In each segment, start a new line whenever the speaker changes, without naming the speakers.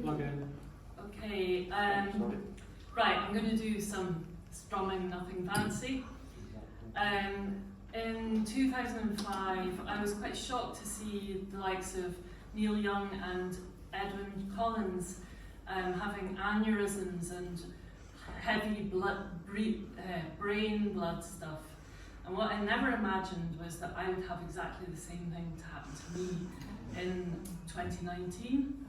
Plug in.
Okay, right, I'm going to do some strumming, nothing fancy. In 2005, I was quite shocked to see the likes of Neil Young and Edwyn Collins having aneurysms and heavy brain blood stuff. And what I never imagined was that I would have exactly the same thing to happen to me in 2019.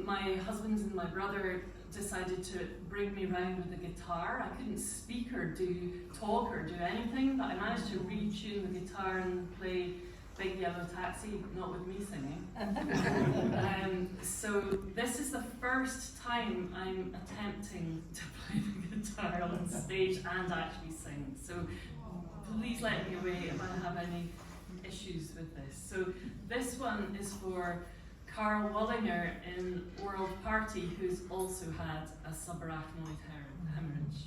My husband and my brother decided to bring me round with a guitar. I couldn't speak or talk or do anything, but I managed to retune the guitar and play Big Yellow Taxi, but not with me singing. So this is the first time I'm attempting to play the guitar on stage and actually sing. So please let me away if I have any issues with this. So this one is for Carl Wallinger in World Party, who's also had a subarachnoid hemorrhage.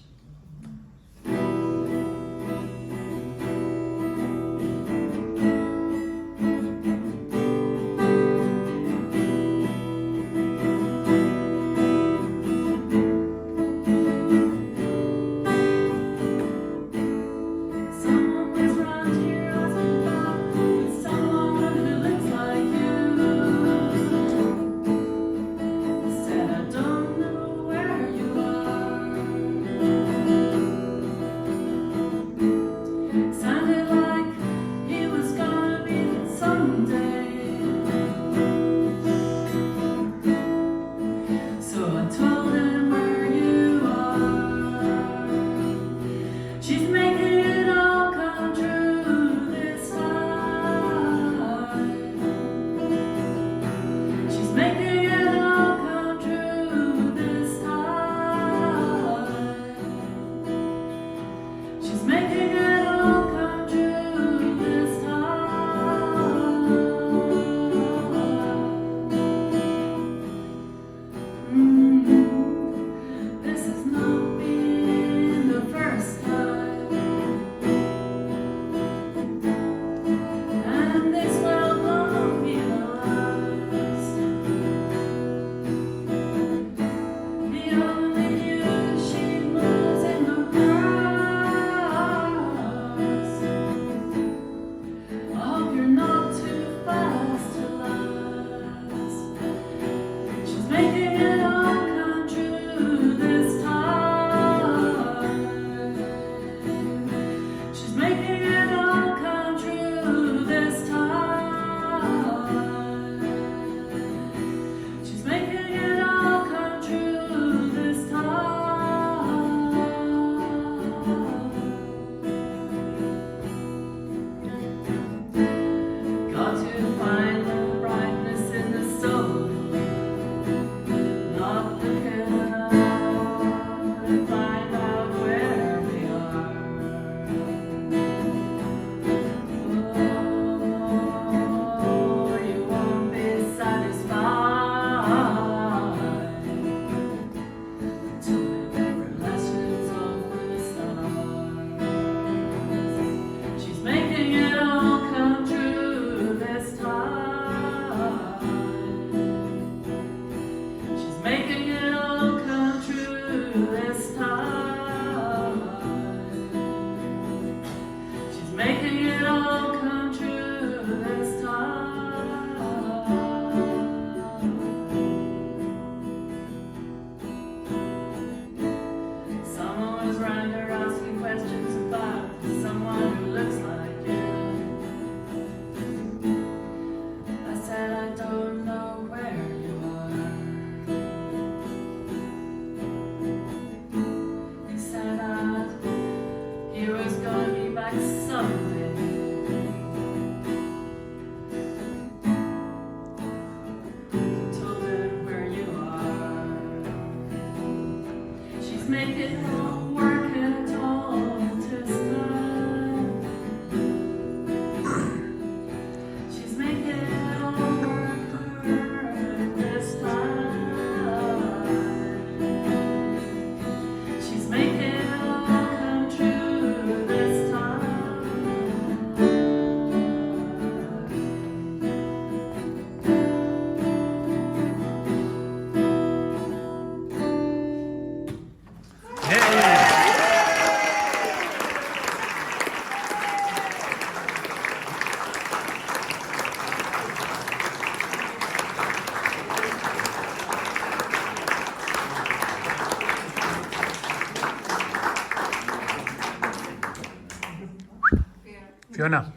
Fiona.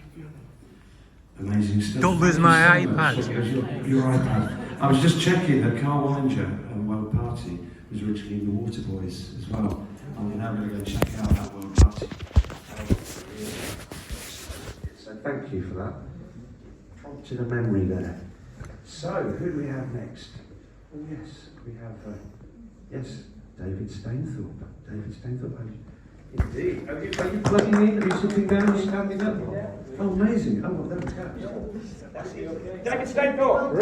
Amazing stuff.
Don't lose my iPad.
Your iPad. I was just checking that Carl Wallinger and World Party was originally in the Waterboys as well. I'm now going to go check out that World Party. So thank you for that. Prompted a memory there. So, who do we have next? Oh yes, we have, David Stainthorpe. David Stainthorpe. Indeed. Are you plugging in? Are you sitting down or standing up? Yeah. Oh, amazing. Oh, well, there we go.
David Stainthorpe!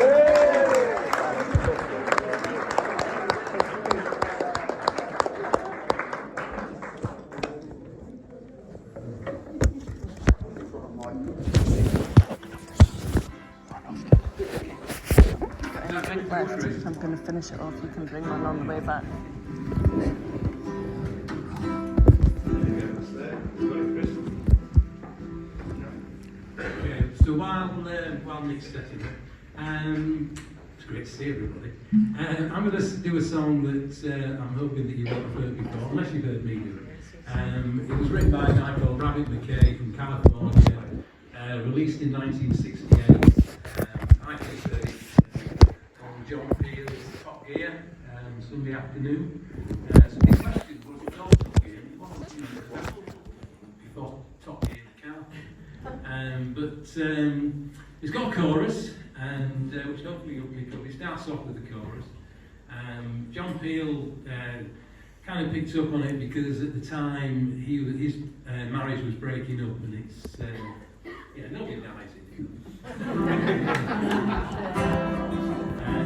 I'm going to finish it off. You can bring one on the way back.
So while Nick's setting up, it's great to see everybody. I'm going to do a song that I'm hoping that you won't have heard before, unless you've heard me do it. It was written by a guy called Rabbit McKay from California, released in 1968. I think on John Peel's Top Gear, Sunday afternoon. So the question was, it was all Top Gear, it wasn't, before Top Gear the car. But it's got a chorus, and which hopefully you'll pick up. It starts off with the chorus. John Peel kind of picked up on it because at the time his marriage was breaking up, and it's nobody dies in it.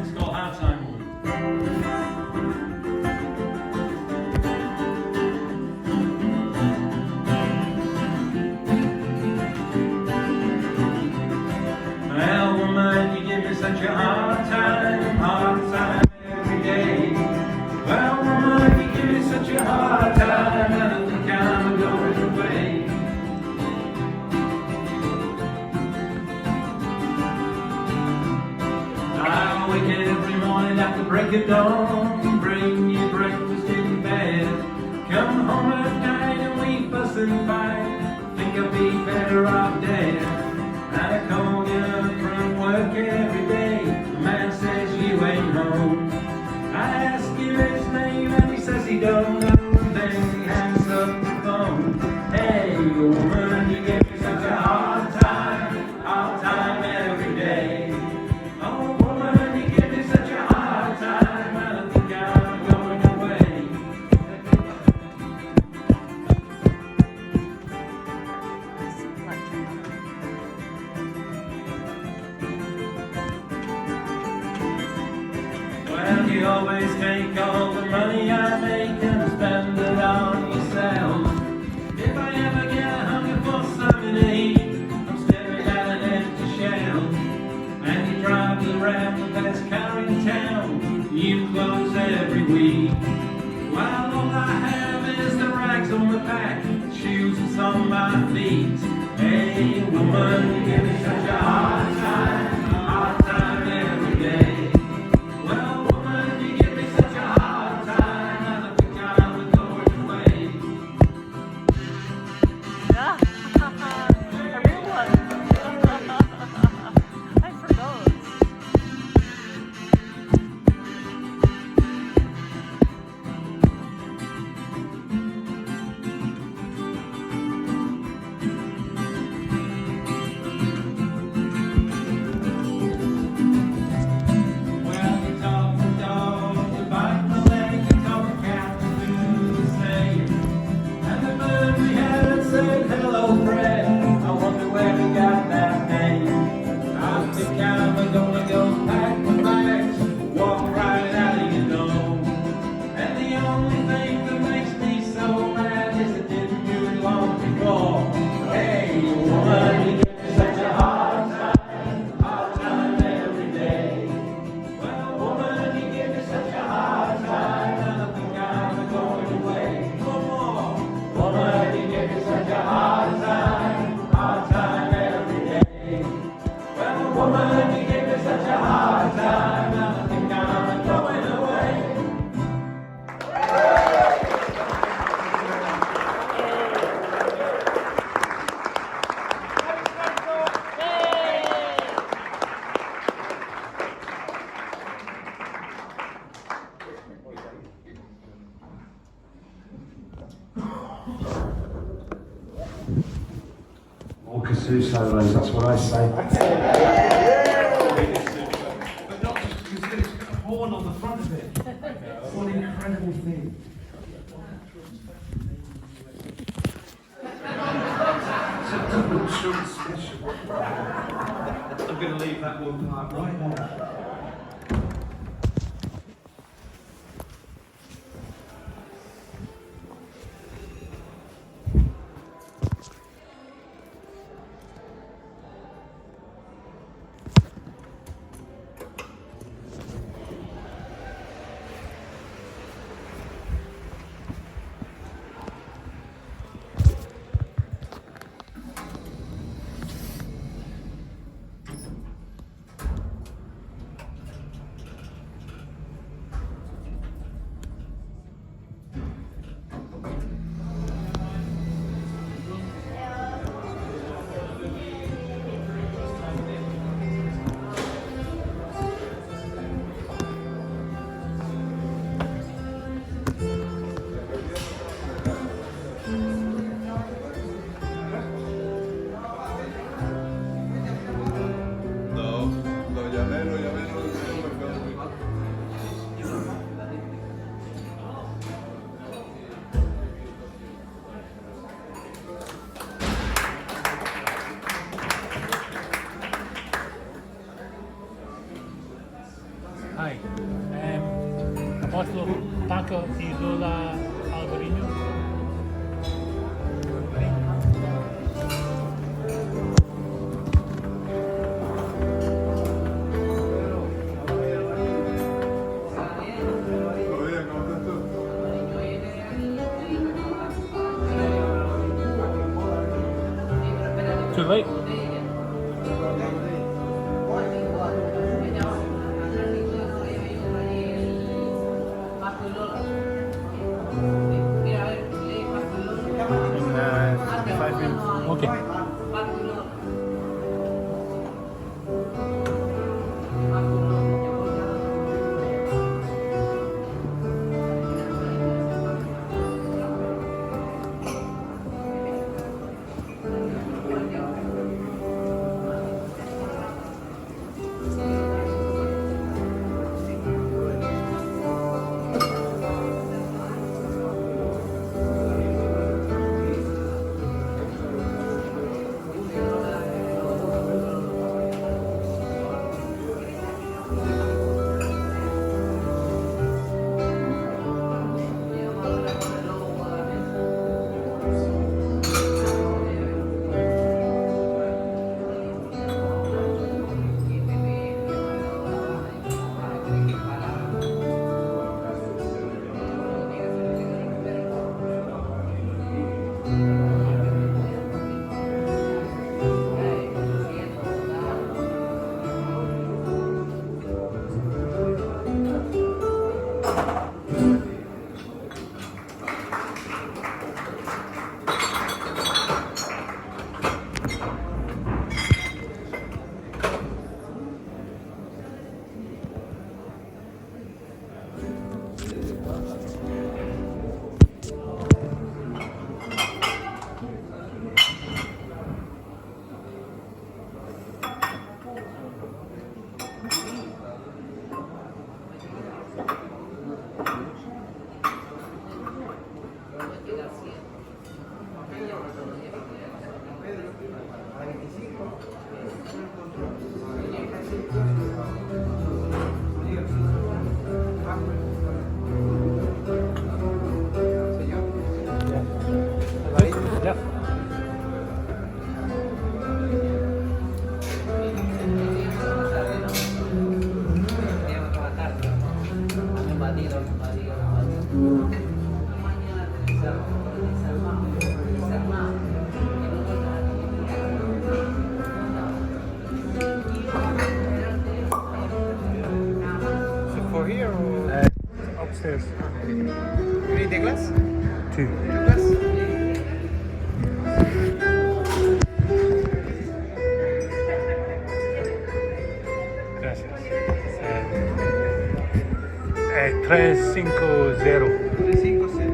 It's called Hard Time Woman. Such a hard time every day. Well, woman, you give me such a hard time, I don't think I'm going away. I wake every morning after break of dawn, bring you breakfast in bed. Come home at night and we fuss and fight, think I'll be better off dead. And I call you from work every day, the man says you ain't home. I ask him his name and he says he don't know, and then he hangs up the phone. Hey woman, you give me such a hard time every day. Oh woman, you give me such a hard time, I don't think I'm going away. Well, you always take all the money I make and spend it on yourself. If I ever get hungry for something to eat, I'm staring at an empty shell. And you drive me around the best car in town, new clothes every week. While all I have is the rags on my back, shoes that's on my feet. Hey woman, you give me such a hard time every day. Well woman, you give me such a hard time, I don't think I'm going away.
Yeah, a real one. I forgot.
2 solos, that's what I say.
But not just because it's got a horn on the front of it. What an incredible thing. I'm going to leave that one part right there.
Hi, Apóstolo Paco y Lola Alvarinho. Too late. In 5 minutes. Okay. Yep.
So for here or
Upstairs.
you need the glass?
2.
Glass?
Gracias. 350.
350.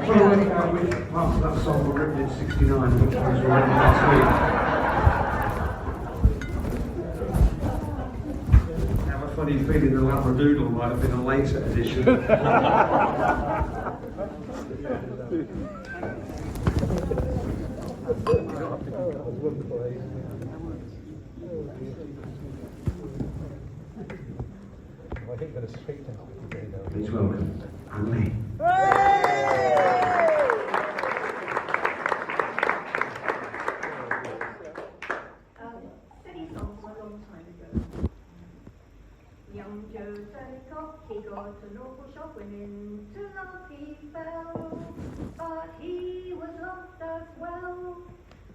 which parts of that song were written in '69 and which ones were written last week? I have a funny feeling the Labradoodle might have been a later edition. Please welcome Anne-Lee.
Silly song from a long time ago. Young Joe Turcock, he got a local shop, went into love he fell, but he was lost as well.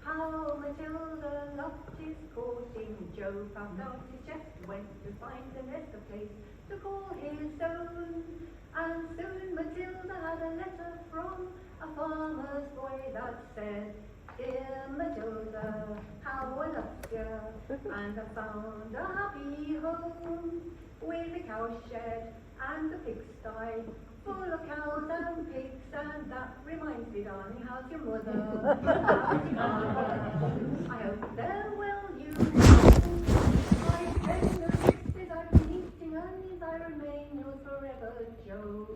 How Matilda loved his courting, Joe found out his chest, went to find the nest, a place to call his own. And soon Matilda had a letter from a farmer's boy that said, "Dear Matilda, how I loved you, and I found a happy home with a cowshed and a pigsty full of cows and pigs, and that reminds me, darling, how's your mother? How's your father? I hope they're well, you know. I send the kisses I've been eating, and I remain yours forever, Joe."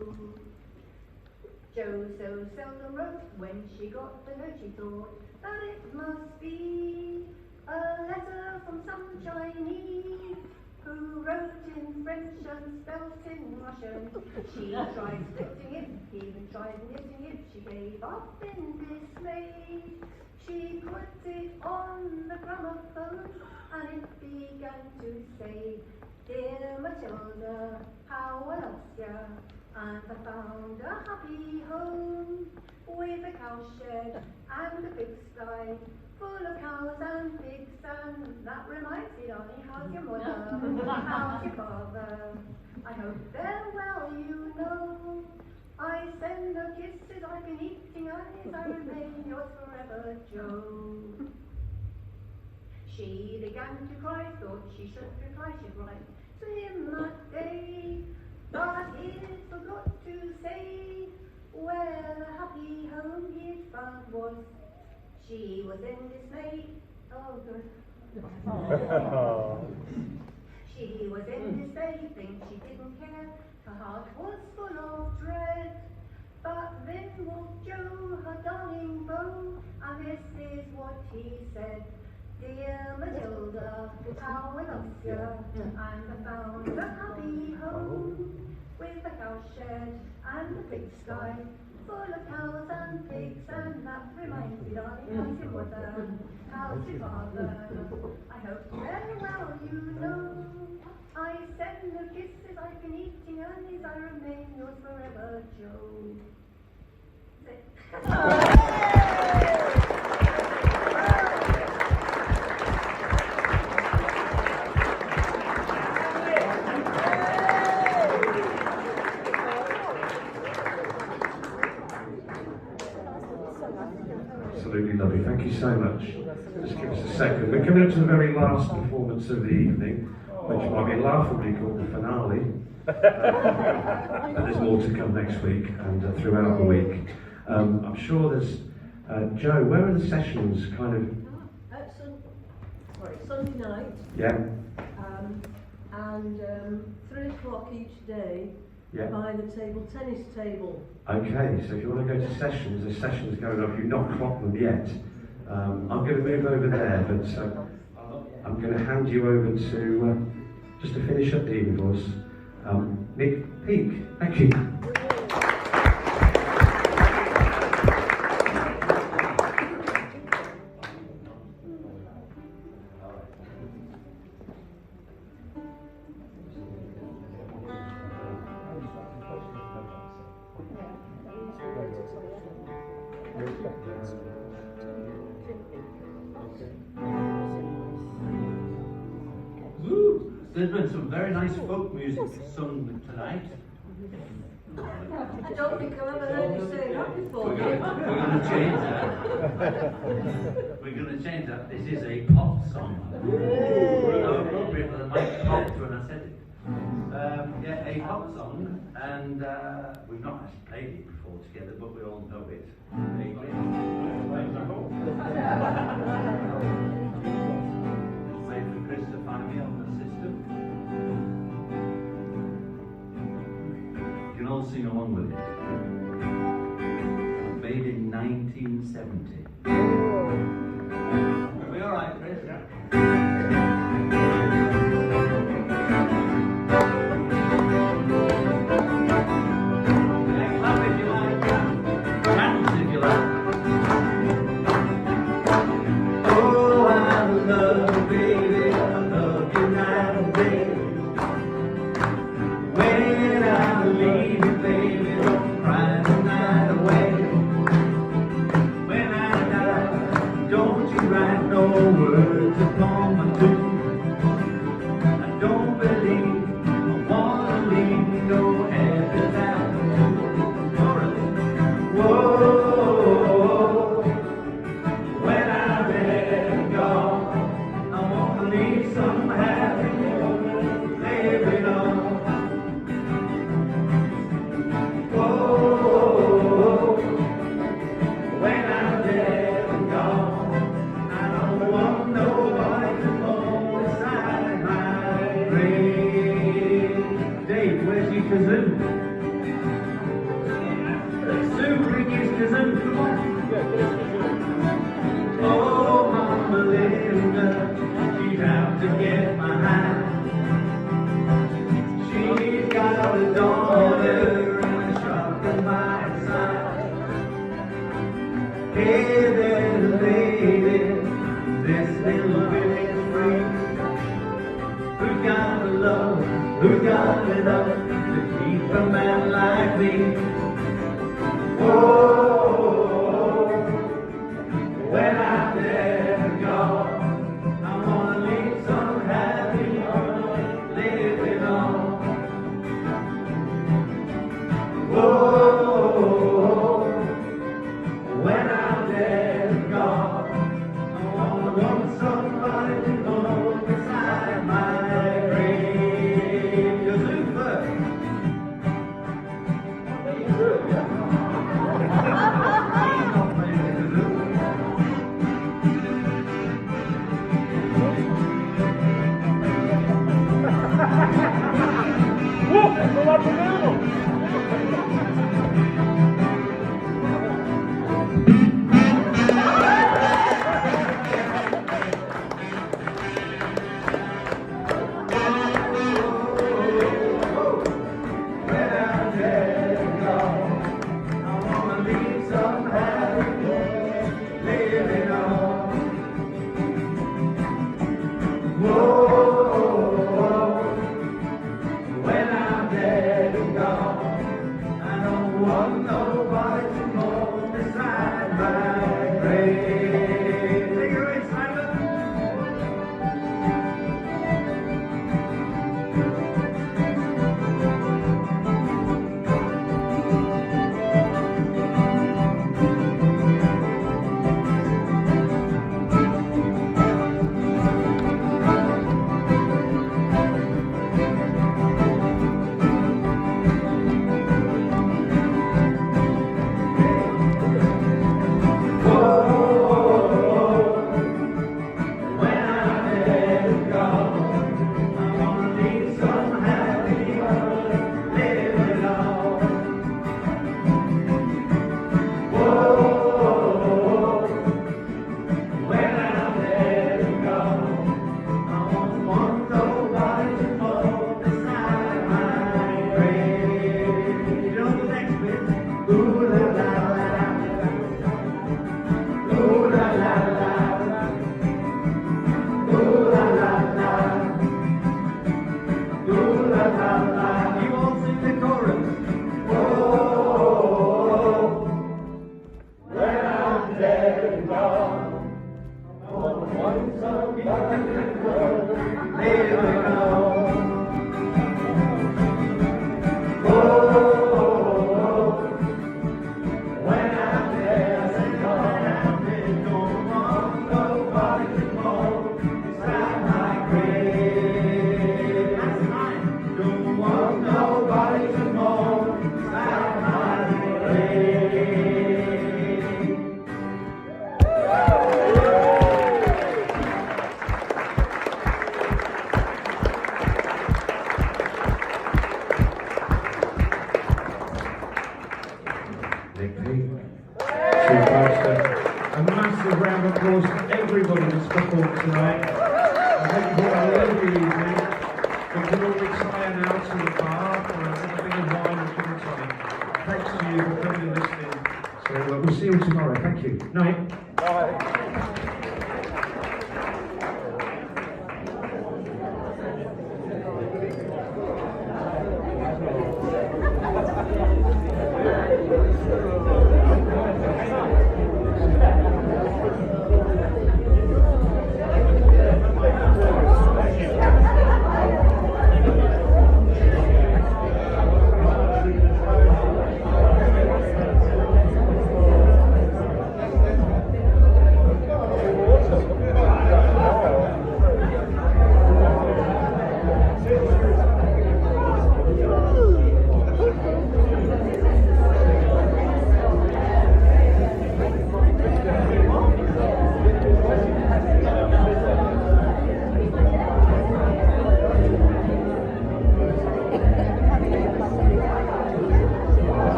Joe so seldom wrote, when she got the note she thought that it must be a letter from some Chinese who wrote in French and spelt in Russian. She tried splitting it, even tried knitting it, she gave up in dismay. She put it on the gramophone and it began to say, "Dear Matilda, how I lost ya, and I found a happy home with a cowshed and a pigsty full of cows and pigs, and that reminds me, darling, how's your mother? How's your father? I hope they're well, you know. I send her kisses I've been eating, and I remain yours forever, Joe." She began to cry, thought she should reply, she'd write to him that day, but he forgot to say where the happy home he'd found was. She was in dismay. Oh, good. She was in dismay, think she didn't care. Her heart was full of dread. But then walked Joe, her darling beau, and this is what he said. "Dear Matilda, how I lost you, and I found a happy home with a cowshed and a pigsty full of cows and pigs, and that reminds me, darling, how's your mother? How's your father? I hope very well, you know. I send the kisses I've been eating, and I remain yours forever, Joe."
Absolutely lovely. Thank you so much. Just give us a second. We're coming up to the very last performance of the evening, which might be laughably called the finale. And there's more to come next week and throughout the week. I'm sure there's... Joe, where are the sessions kind of...
Sunday night.
Yeah.
And 3 o'clock each day
Yeah.
by the tennis table.
Okay, so if you want to go to sessions, there's sessions going on. If you've not clocked them yet, I'm going to move over there, but I'm going to hand you over to, just to finish up the evening for us, Nick Peake. Thank you.
Woo! There's been some very nice folk music sung tonight.
I don't think I've ever heard you say that before.
We're going to change that. We're going to change that. This is a pop song. How appropriate that the mic popped when I said it.
Yeah, a pop song, and we've not actually played it before together, but we all know it. Vaguely. Wait for Chris to find me on the system. You can all sing along with it. Made in 1970. Are we all right, Chris? Yeah.
Who's got enough to keep a man like me? Oh, when I'm dead and gone, I'm gonna leave some happy living on. Oh, when I'm dead and gone, I wanna want somebody to go beside my grave.
Nick P. A massive round of applause for everybody that's performed tonight. I hope you've all had a lovely evening. We can all retire now to the bar for a bit of wine and gin and tonic. Thanks to you for coming and listening. So we'll see you tomorrow. Thank you. Night.
Bye.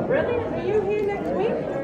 Really? Are you here next week?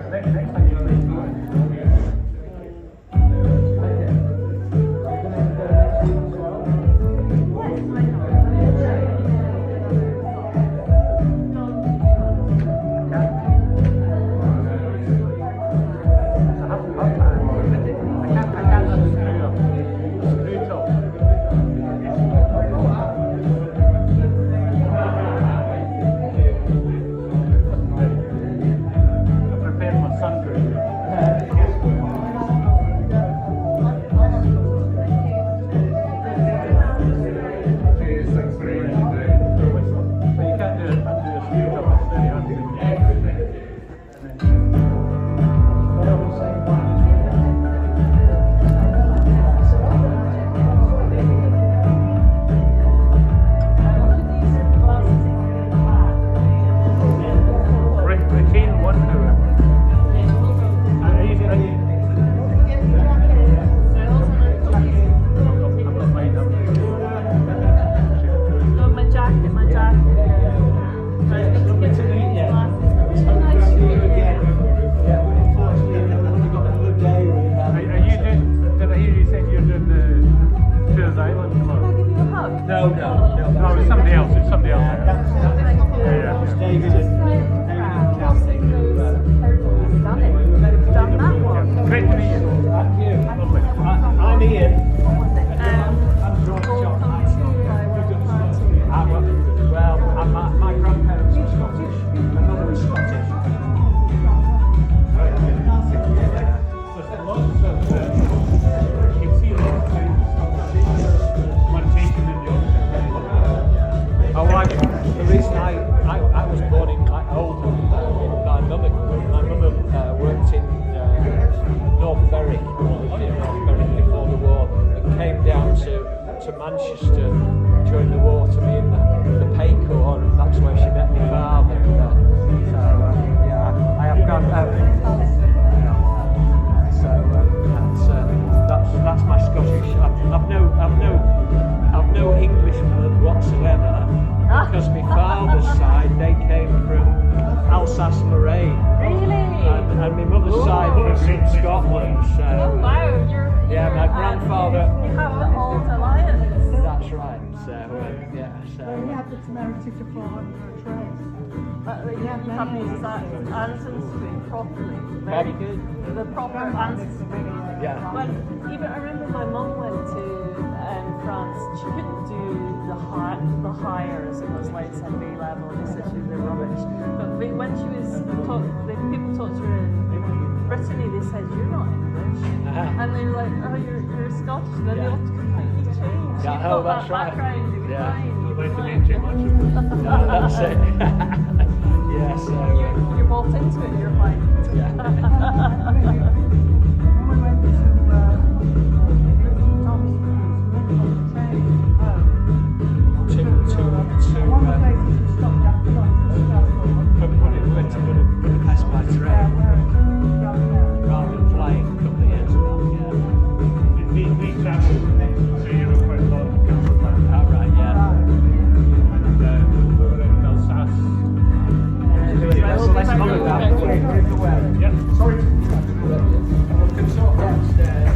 Next time you
Manchester during the war to be in the Pay Corps, and that's where she met my father. I have gone that's my Scottish. I've no English blood whatsoever, because my father's side, they came from Alsace-Lorraine.
Really?
And my mother's side was from Scotland. So
Oh wow,
my grandfather.
You have the old alliance.
That's right. So
We have the temerity to fall under a train.
You have these ancestry properly.
Very good.
The proper ancestry.
Yeah.
Well, even I remember my mum went to France. She couldn't do the higher, as it was like said B level. They said she was rubbish. But when she was taught, people taught her in Brittany. They said you're not English, and they were like, oh, you're Scottish. And then they all completely changed.
Yeah,
You've got
that's
that
right.
background. You're
Yeah.
fine.
That's it. Yeah. So.
You're bought into it. You're fine.
When we went to one of the places we stopped after lunch was Strasbourg.
When it went to Budapest by train, rather than flying a couple of years ago.
We travelled to Europe quite a lot.
Oh, right, yeah.
And we were in Alsace.
Let's follow that.
Yeah, sorry.
We can talk downstairs.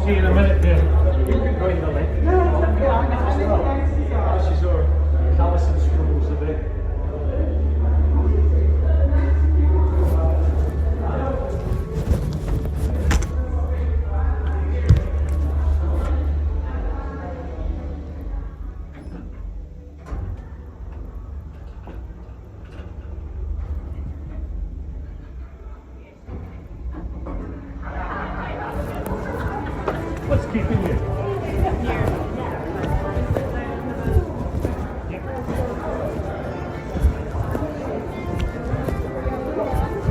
See you in a minute, dear.
You can go in the link. She's all Alison struggles a bit.
What's keeping you?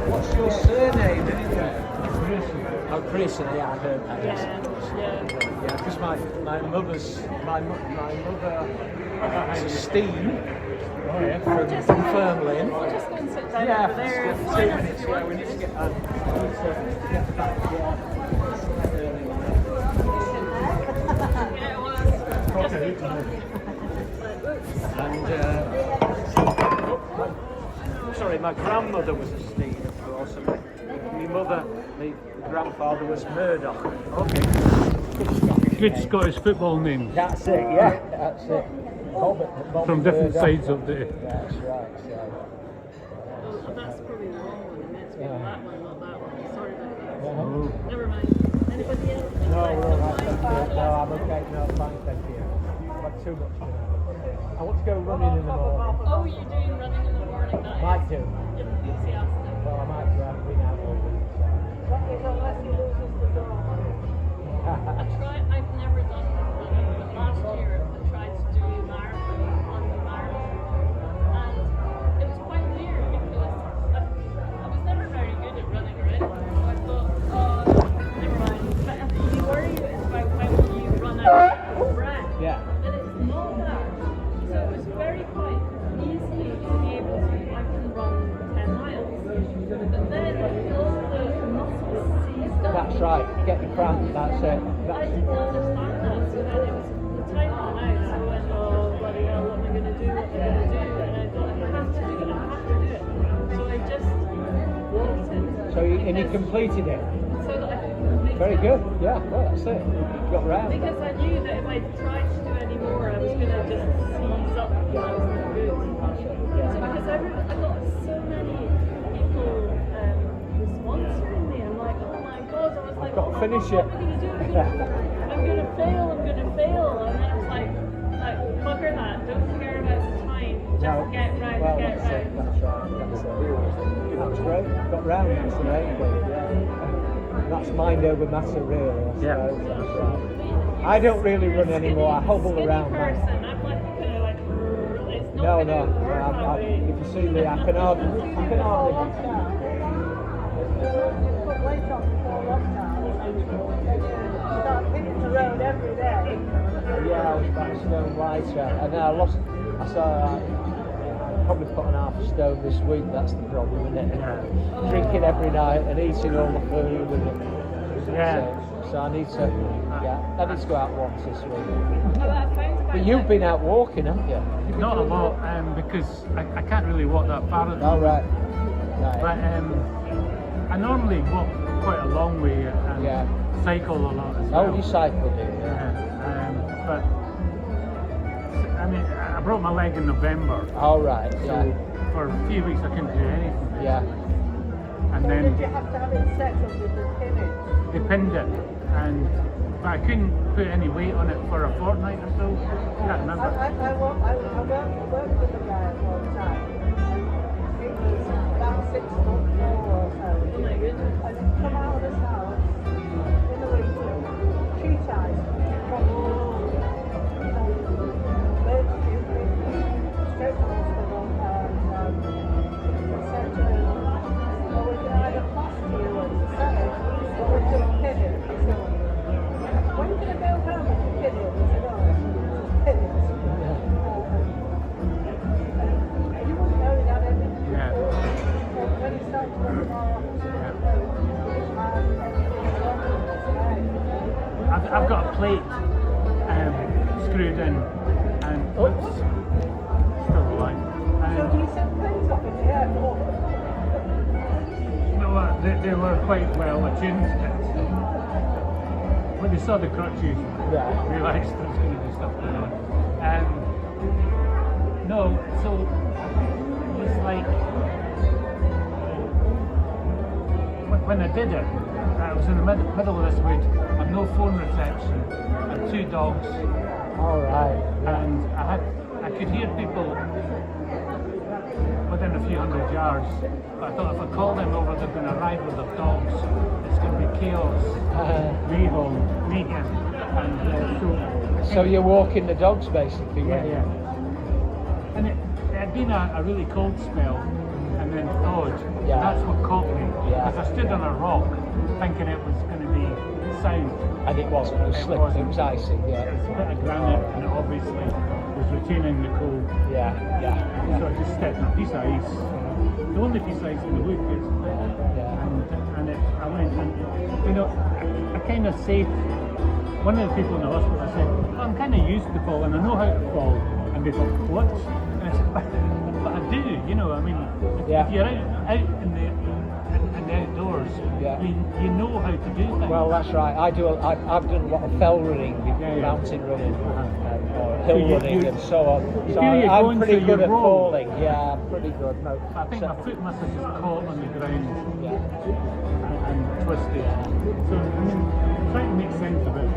What's your surname anyway? Oh, Grayson, yeah, I heard that. Yeah, because my mother is Steve from Fernley.
Just go and sit down
Yeah,
over there.
for 2 minutes. Yeah, we need to get back.
Yeah, it was.
And sorry, my grandmother was a Steve, of course, and my grandfather was Murdoch. Okay.
Good Scottish football names
That's it. Yeah, that's it.
from different sides of the.
That's right.
Oh, that's probably the wrong one. I meant to go that one, not that one. Sorry about that.
Oh.
Never mind. Anybody else?
No, we're all right. Thank you. No, I'm okay. No, fine. Thank you. You've had too much today. I want to go running in the morning.
Oh, you're doing running in the morning, nice.
Might do.
Enthusiastic.
Well, I might do. I've been out all week.
I've never done running, but last year I tried to do a marathon, London Marathon, and it was quite weird because I was never very good at running or anything, so I thought, oh, never mind. But you worry about when you run out of breath,
Yeah.
and it's not that. So it was very quite easy to be able to, I can run 10 miles, but then all the muscles seized up.
That's right. Get the cramp. That's it.
I didn't understand that, so then it was the time ran out, so I went, oh bloody hell, what am I going to do, and I thought, if I have to do it, I have to do it. So I just walked it.
So you completed it.
So that I could complete
Very
it.
good. Yeah. Well, that's it. You got round.
Because I knew that if I tried to do any more, I was going to just seize up and I was not good. So because I got so many people sponsoring me, I'm like, oh my god, I was like,
got to
oh,
finish
what
it.
am I going to do? I'm going to fail, and then it's like bugger that, don't care about the time, just get round,
Well,
get
that's it.
round.
That's right. That's it. That's great. Got round. That's the main thing. Yeah. That's mind over matter, really. I suppose. That's right. I don't really run anymore. I hobble around. Man.
Person. I'm like kind of like. It's not
No,
gonna
no.
work that way.
If you see me, I can hardly.
Before lockdown, you put weight on before lockdown, you start hitting the road every day.
Yeah, I was about a stone lighter, and then I lost. I saw. Probably put on half a stone this week. That's the problem, isn't it? Drinking every night and eating all the food, and so I need to. Yeah, I need to go out once this week. But you've been out walking, haven't you?
Not a lot, because I can't really walk that far at the
Oh,
moment.
right. Right.
But I normally walk quite a long way and
Yeah.
cycle a lot as well.
Oh, you cycle, do you?
But I mean, I broke my leg in November.
All right.
So
Yeah.
for a few weeks I couldn't do anything.
Yeah.
And
So
then
did you have to have it set up with the pinning?
they pinned it, but I couldn't put any weight on it for a fortnight or so. Can't remember.
I worked with a guy all the time. He was about 6'4" or so.
Oh my goodness.
And he'd come out of his house in the winter, tree ties, straight to hospital, and they said to him, well, we can either plaster you and set it, or we can pin it. He said, when can I go home with the pin it? He said, oh, just pin it. You wouldn't know he'd had anything
Yeah.
before. So when he started to look more often,
I've got a plate screwed in, and oops, still alive.
So do you send planes up in the airport?
No, they were quite well attuned to it. When they saw the crutches,
Yeah.
realised there was going to be stuff going on. No, so it's like when I did it, I was in the middle of this wood, and no phone reception, and 2 dogs,
All right.
and I could hear people within a few hundred yards. But I thought if I call them over, they're going to arrive with their dogs. It's going to be chaos, mayhem, and
So you're walking the dogs basically.
yeah,
weren't you?
yeah. And it had been a really cold spell, and then thawed.
Yeah.
That's what caught me.
Yeah.
Because I stood on a rock, thinking it was going to be sound.
And it wasn't. It was
It
slick.
wasn't.
It was icy.
It
Yeah.
was a bit of granite, and it obviously was retaining the cold.
Yeah. Yeah.
So I just stepped on a piece of ice. The only piece of ice in the wood, basically.
Yeah.
And I went, and you know, I kind of said, one of the people in the hospital, I said, well, I'm kind of used to falling, I know how to fall. And they thought, what? And I said, but I do, you know, I mean,
Yeah.
if you're out in the outdoors,
Yeah.
I mean, you know how to do things.
Well, that's right. I've done a lot of fell running,
Yeah.
mountain running, or
So
hill
you-
running,
you-
and so on.
you
So
feel you're
I'm
going,
pretty
so
good
you
at
roll.
falling. Yeah, I'm pretty good. No,
I think my foot must have just caught on the ground
Yeah.
and twisted. So, I mean, try to make sense of it.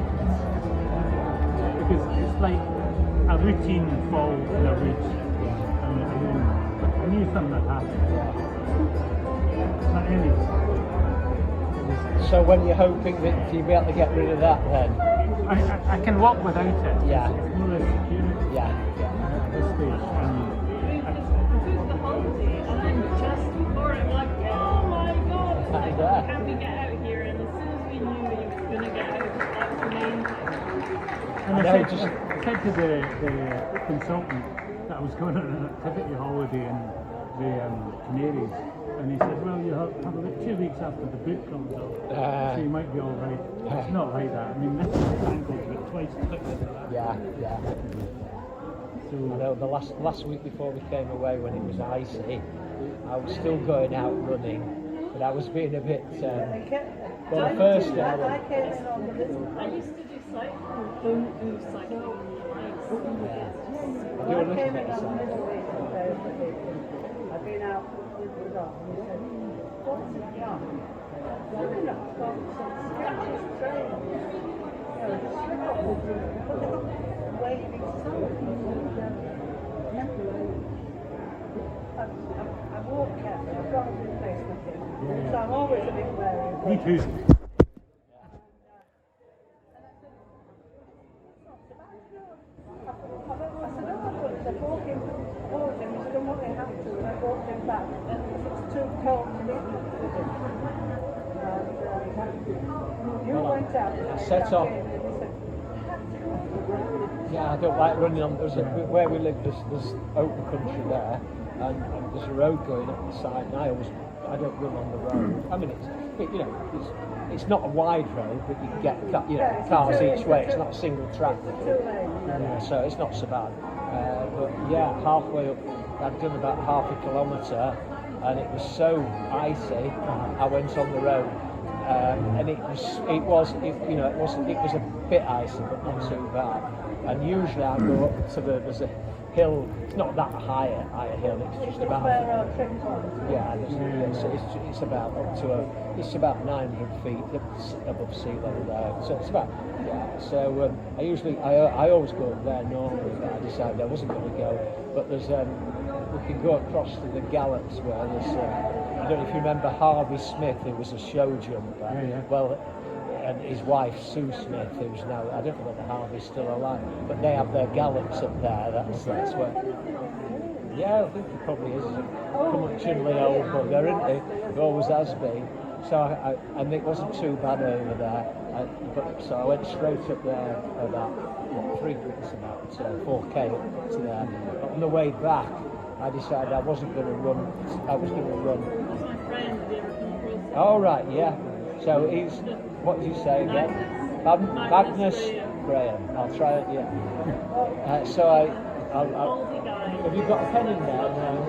Because it's like a routine fall in a wood. And I knew something had happened. But anyway,
So when you're hoping that you'll be able to get rid of that, then
I can walk without it.
Yeah.
It's more like security
yeah.
at this stage.
I took the holiday, and then just before I'm like, oh my god, it's like,
Yeah.
can we get out here? And as soon as we knew we were going to get out, that's the main thing.
And
I know,
I said to the consultant that I was going on an activity holiday in the Canaries, and he said, well, you have about 2 weeks after the boot comes out, so you might be all right. It's not like that. I mean, this ankle's about twice thicker than that.
Yeah, yeah.
So,
I know the last week before we came away, when it was icy, I was still going out running, but I was being a bit. Well, the first day I
I
went.
came in on the little.
I used to do cycling, don't do cycling on the legs.
I do a
I
little
came
bit
in
of
on the
something.
middle week of I've been out with the dog, and he said, what's wrong? I've got some scratches training. You know, slip up with the waving I walk carefully, I've got a good place with him, so I'm always a bit wary of
me
him.
too.
back because it's too cold to be you went out.
I set off. Yeah, I don't like running on. Where we live, there's open country there, and there's a road going up the side. And I don't run on the road. I mean, it's not a wide road, but you can get cars each way. It's not a single track, so it's not so bad. But yeah, halfway up, I'd done about half a kilometre, and it was so icy. I went on the road. And it was a bit icy, but not too bad. And usually I go up to there's a hill. It's not that higher hill. It's just about it's about up to it's about 900 feet above sea level there. So it's about So I always go up there normally, but I decided I wasn't going to go. But there's we can go across to the Gallops where there's. I don't know if you remember Harvey Smith, who was a show jumper.
Yeah.
Well, and his wife Sue Smith, who's now, I don't know whether Harvey's still alive, but they have their gallops up there. That's where. Yeah, I think he probably is. Curmudgeonly old bugger, isn't he? He always has been. So and it wasn't too bad over there. So I went straight up there about 4K up to there. But on the way back, I decided I wasn't going to run. I was going to run. Oh right, yeah. So he's. What did you say again? Magnus Graham. I'll try it. Yeah. So I'll. Have you got a pen in there? No.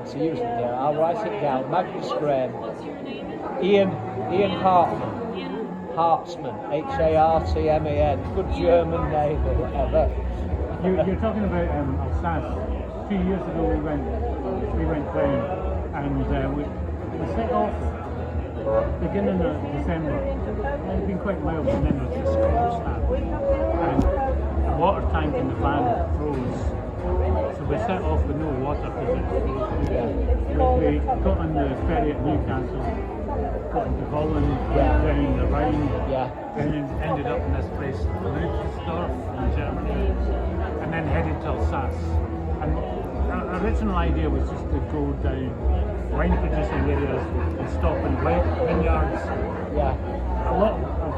So usually, yeah. I'll write it down. Magnus Graham. Ian Hartman. Hartman. Hartman. Good German name or whatever.
You're talking about Alsace. 2 years ago we went down and we set off beginning of December. It's been quite mild, and then there's this cold snap and the water tank in the van froze. So we set off with no water because it froze. We got on the ferry at Newcastle, got into Holland, down the Rhine, and then ended up in this place, Lutzersdorf in Germany, and then headed to Alsace. And our original idea was just to go down wine producing areas and stop in vineyards. A lot of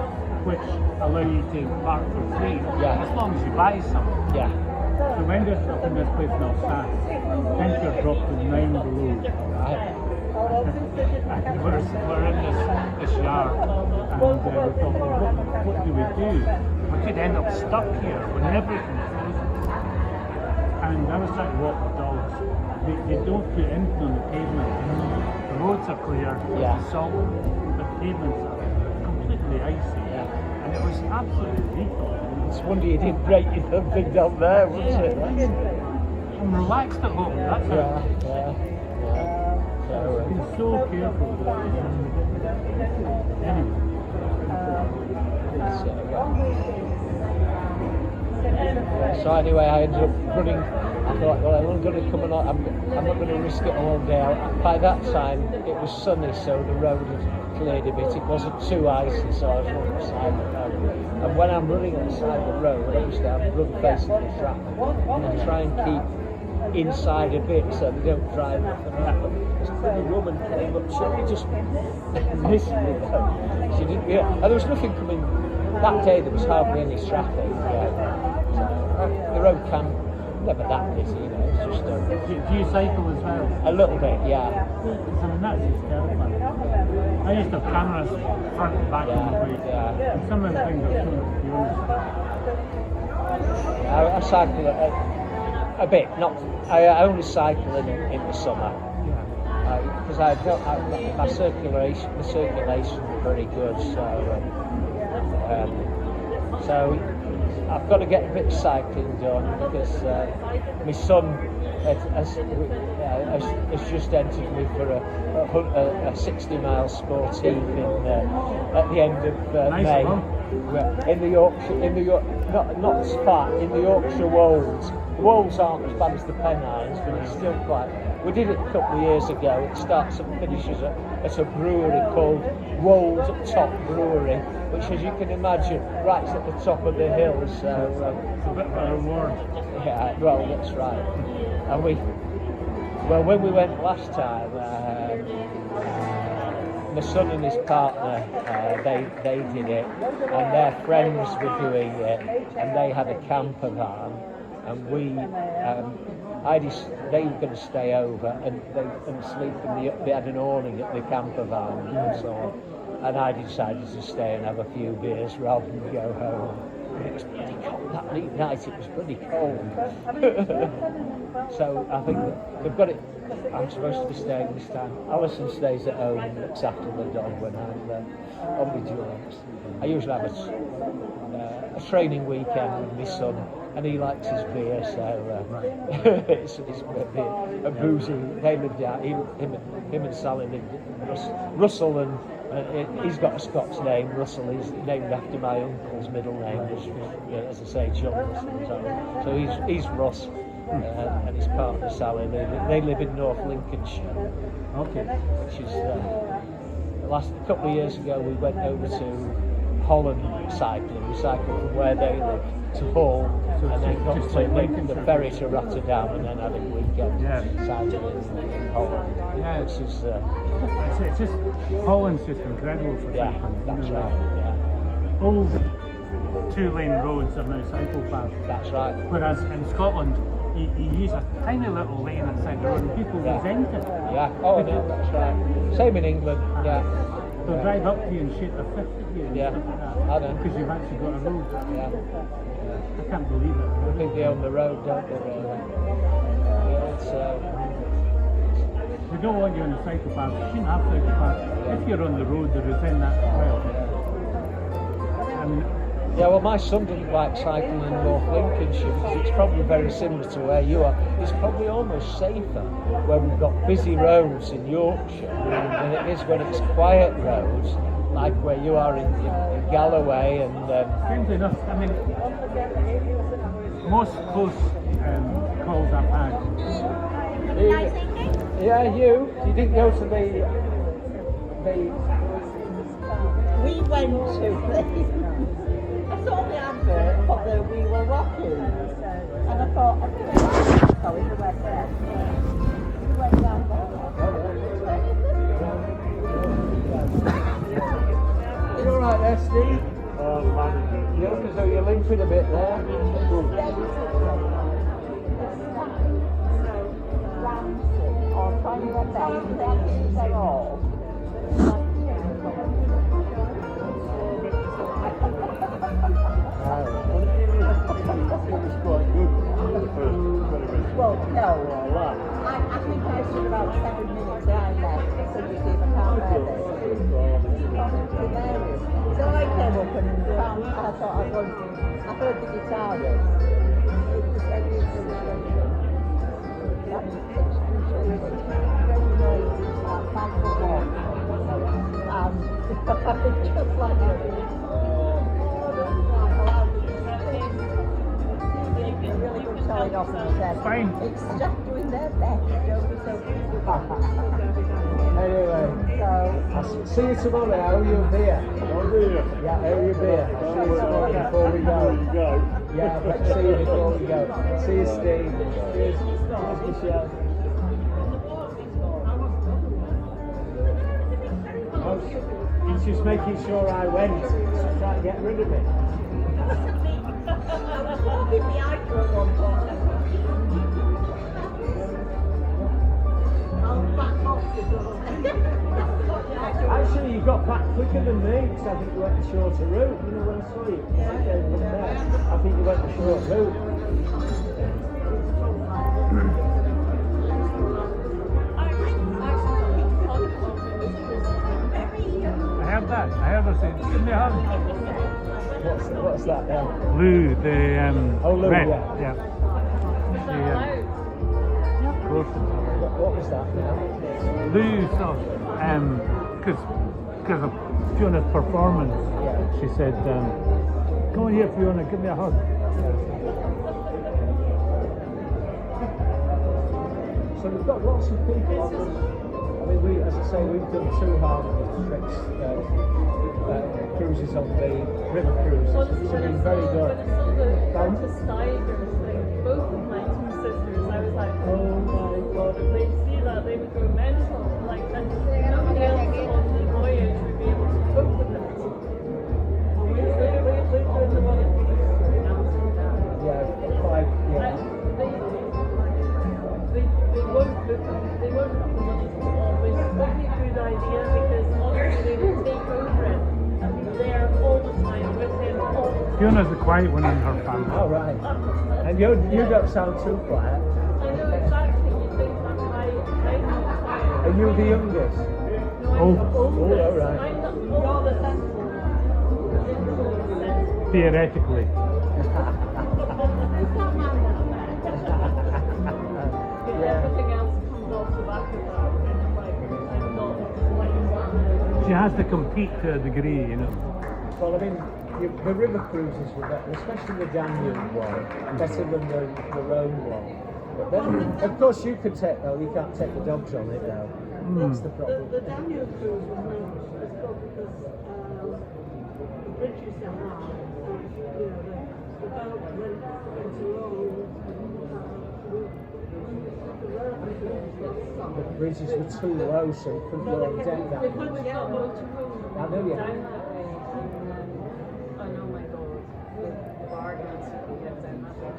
which allow you to park for free, as long as you buy some. So we ended up in this place in Alsace. Temperature dropped to 9 below. And we're in this yard, and we thought, what do we do? We could end up stuck here with everything frozen. And I was trying to walk the dogs. They don't put anything on the pavement. The roads are clear, it's salt, the pavements are completely icy. And it was absolutely lethal.
It's wonder you didn't break your thing down there, wasn't it?
I'm relaxed at home, that's it. Been so careful.
So anyway, I ended up running. I thought, well, I'm not going to come and I'm not going to risk it all day out. By that time, it was sunny, so the road had cleared a bit. It wasn't too icy, so I was running beside the road. And when I'm running on the side of the road, obviously I'm run facing the traffic, and I try and keep inside a bit so they don't drive off the map. This pretty woman came up, she just missed me. She didn't. And there was nothing coming. That day there was hardly any traffic. So, the road never that busy, it's just
Do you cycle as well?
A little bit,
I mean, that's just terrifying. I used to have cameras front and back on the way. And some of the things are so confused.
I cycle a bit, I only cycle in the summer. Because my circulation is very good, so I've got to get a bit of cycling done because my son has just entered me for a 60-mile sportive at the end of May in the Yorkshire, not Spat, in the Yorkshire Wolds. The Wolds aren't as bad as the Pennines, but it's still quite. We did it a couple of years ago. It starts and finishes at a brewery called Wold Top Brewery, which, as you can imagine, right at the top of the hill. So
it's a bit of a reward.
Yeah, well, that's right. And Well, when we went last time, my son and his partner, they did it, and their friends were doing it, and they had a camper van, and they were going to stay over and sleep they had an awning at the camper van and so on, and I decided to stay and have a few beers rather than go home. It was pretty cold that night. It was pretty cold. So I think they've got it. I'm supposed to be staying this time. Alison stays at home and looks after the dog when I'm on my jaunt. I usually have a training weekend with my son, and he likes his beer, so it's a boozy. They lived out. Him and Sally lived. Russell and he's got a Scots name. Russell is named after my uncle's middle name, which, as I say, John Russell. So he's Ross. And his partner Sally, they live in North Lincolnshire.
Okay.
Which is a couple of years ago we went over to Holland cycling. We cycled from where they live to Hull, and then got to the ferry to Rotterdam, and then had a weekend cycling in Holland.
Yeah,
which is
it's just Holland's just incredible for cycling.
That's right. Yeah.
All 2-lane roads are now cycle paths.
That's right.
Whereas in Scotland, you use a tiny little lane outside the road and people resent it.
Yeah, oh no, that's right. Same in England, yeah.
They'll drive up to you and shoot their fist at you and stuff like that.
I know.
Because you've actually got a road.
Yeah.
I can't believe it.
I think they own the road, don't they, really? Yeah,
they don't want you on the cycle path. You shouldn't have cycle paths. If you're on the road, they resent that as well. I mean,
yeah, well, my son didn't like cycling in North Lincolnshire because it's probably very similar to where you are. It's probably almost safer where we've got busy roads in Yorkshire than it is when it's quiet roads, like where you are in Galloway and...
Strangely enough, I mean, most close calls I've had.
Yeah, you didn't go to the...
We went to I saw the advert for the We Were Rocking, and I thought, I think it's so we went there. We went down there.
You alright there, Steve? You look as though you're limping a bit there.
Or trying to get back, they're all. Well, no. I think I stood about 7 minutes and I left, so you see if I can't bear this. So I came up and found, I thought I heard the guitarist. It was very interesting. That was extremely very noisy, about 5 foot long. Just like really good telling off in the dead.
Fine.
It's just doing their best. Don't be so
Anyway, I'll see you tomorrow. How are your beer? Yeah, how are your beer? I'll see you tomorrow before we go. Yeah, let's see you before we go. See you, Steve. Cheers. Cheers, Michelle. He's just making sure I went, so try to get rid of it.
Give me eye for one point. I'll back off the door.
Actually, you got back quicker than me because I think you went the shorter route. You know when I saw you? I think you went the short route.
I heard that. I heard her say, give me a hug.
What's that now?
Lou, the
Lou,
red.
yeah.
Of course.
What was that now?
Lou thought, because of Fiona's performance, she said, come on here, Fiona, give me a hug.
So we've got lots of people on this. I mean, as I say, we've done 2 Harmony trips, cruises on the river cruises, which have been very good.
Both of my 2 sisters, I was like, oh my god, if they
Fiona's the quiet one in her family.
Oh, right. And you don't sound too quiet.
I know exactly. You think I'm my
Are you the youngest?
Oh,
Oh, all right.
I'm the sensible.
theoretically.
Everything else comes off the back of that. Like, I'm not.
She has to compete to a degree, you know.
Well, I mean, the river cruises were better, especially the Danube one, better than the Rhone one. But then, of course, you can't take the dogs on it now. That's the problem.
The Danube cruise was good because the bridges down there, the boat went into Rome.
The bridges were too low, so you couldn't go on deck that
They
much.
couldn't get them to Rome.
I know you.
Down that way. I know my God. The bargains you can get down that way.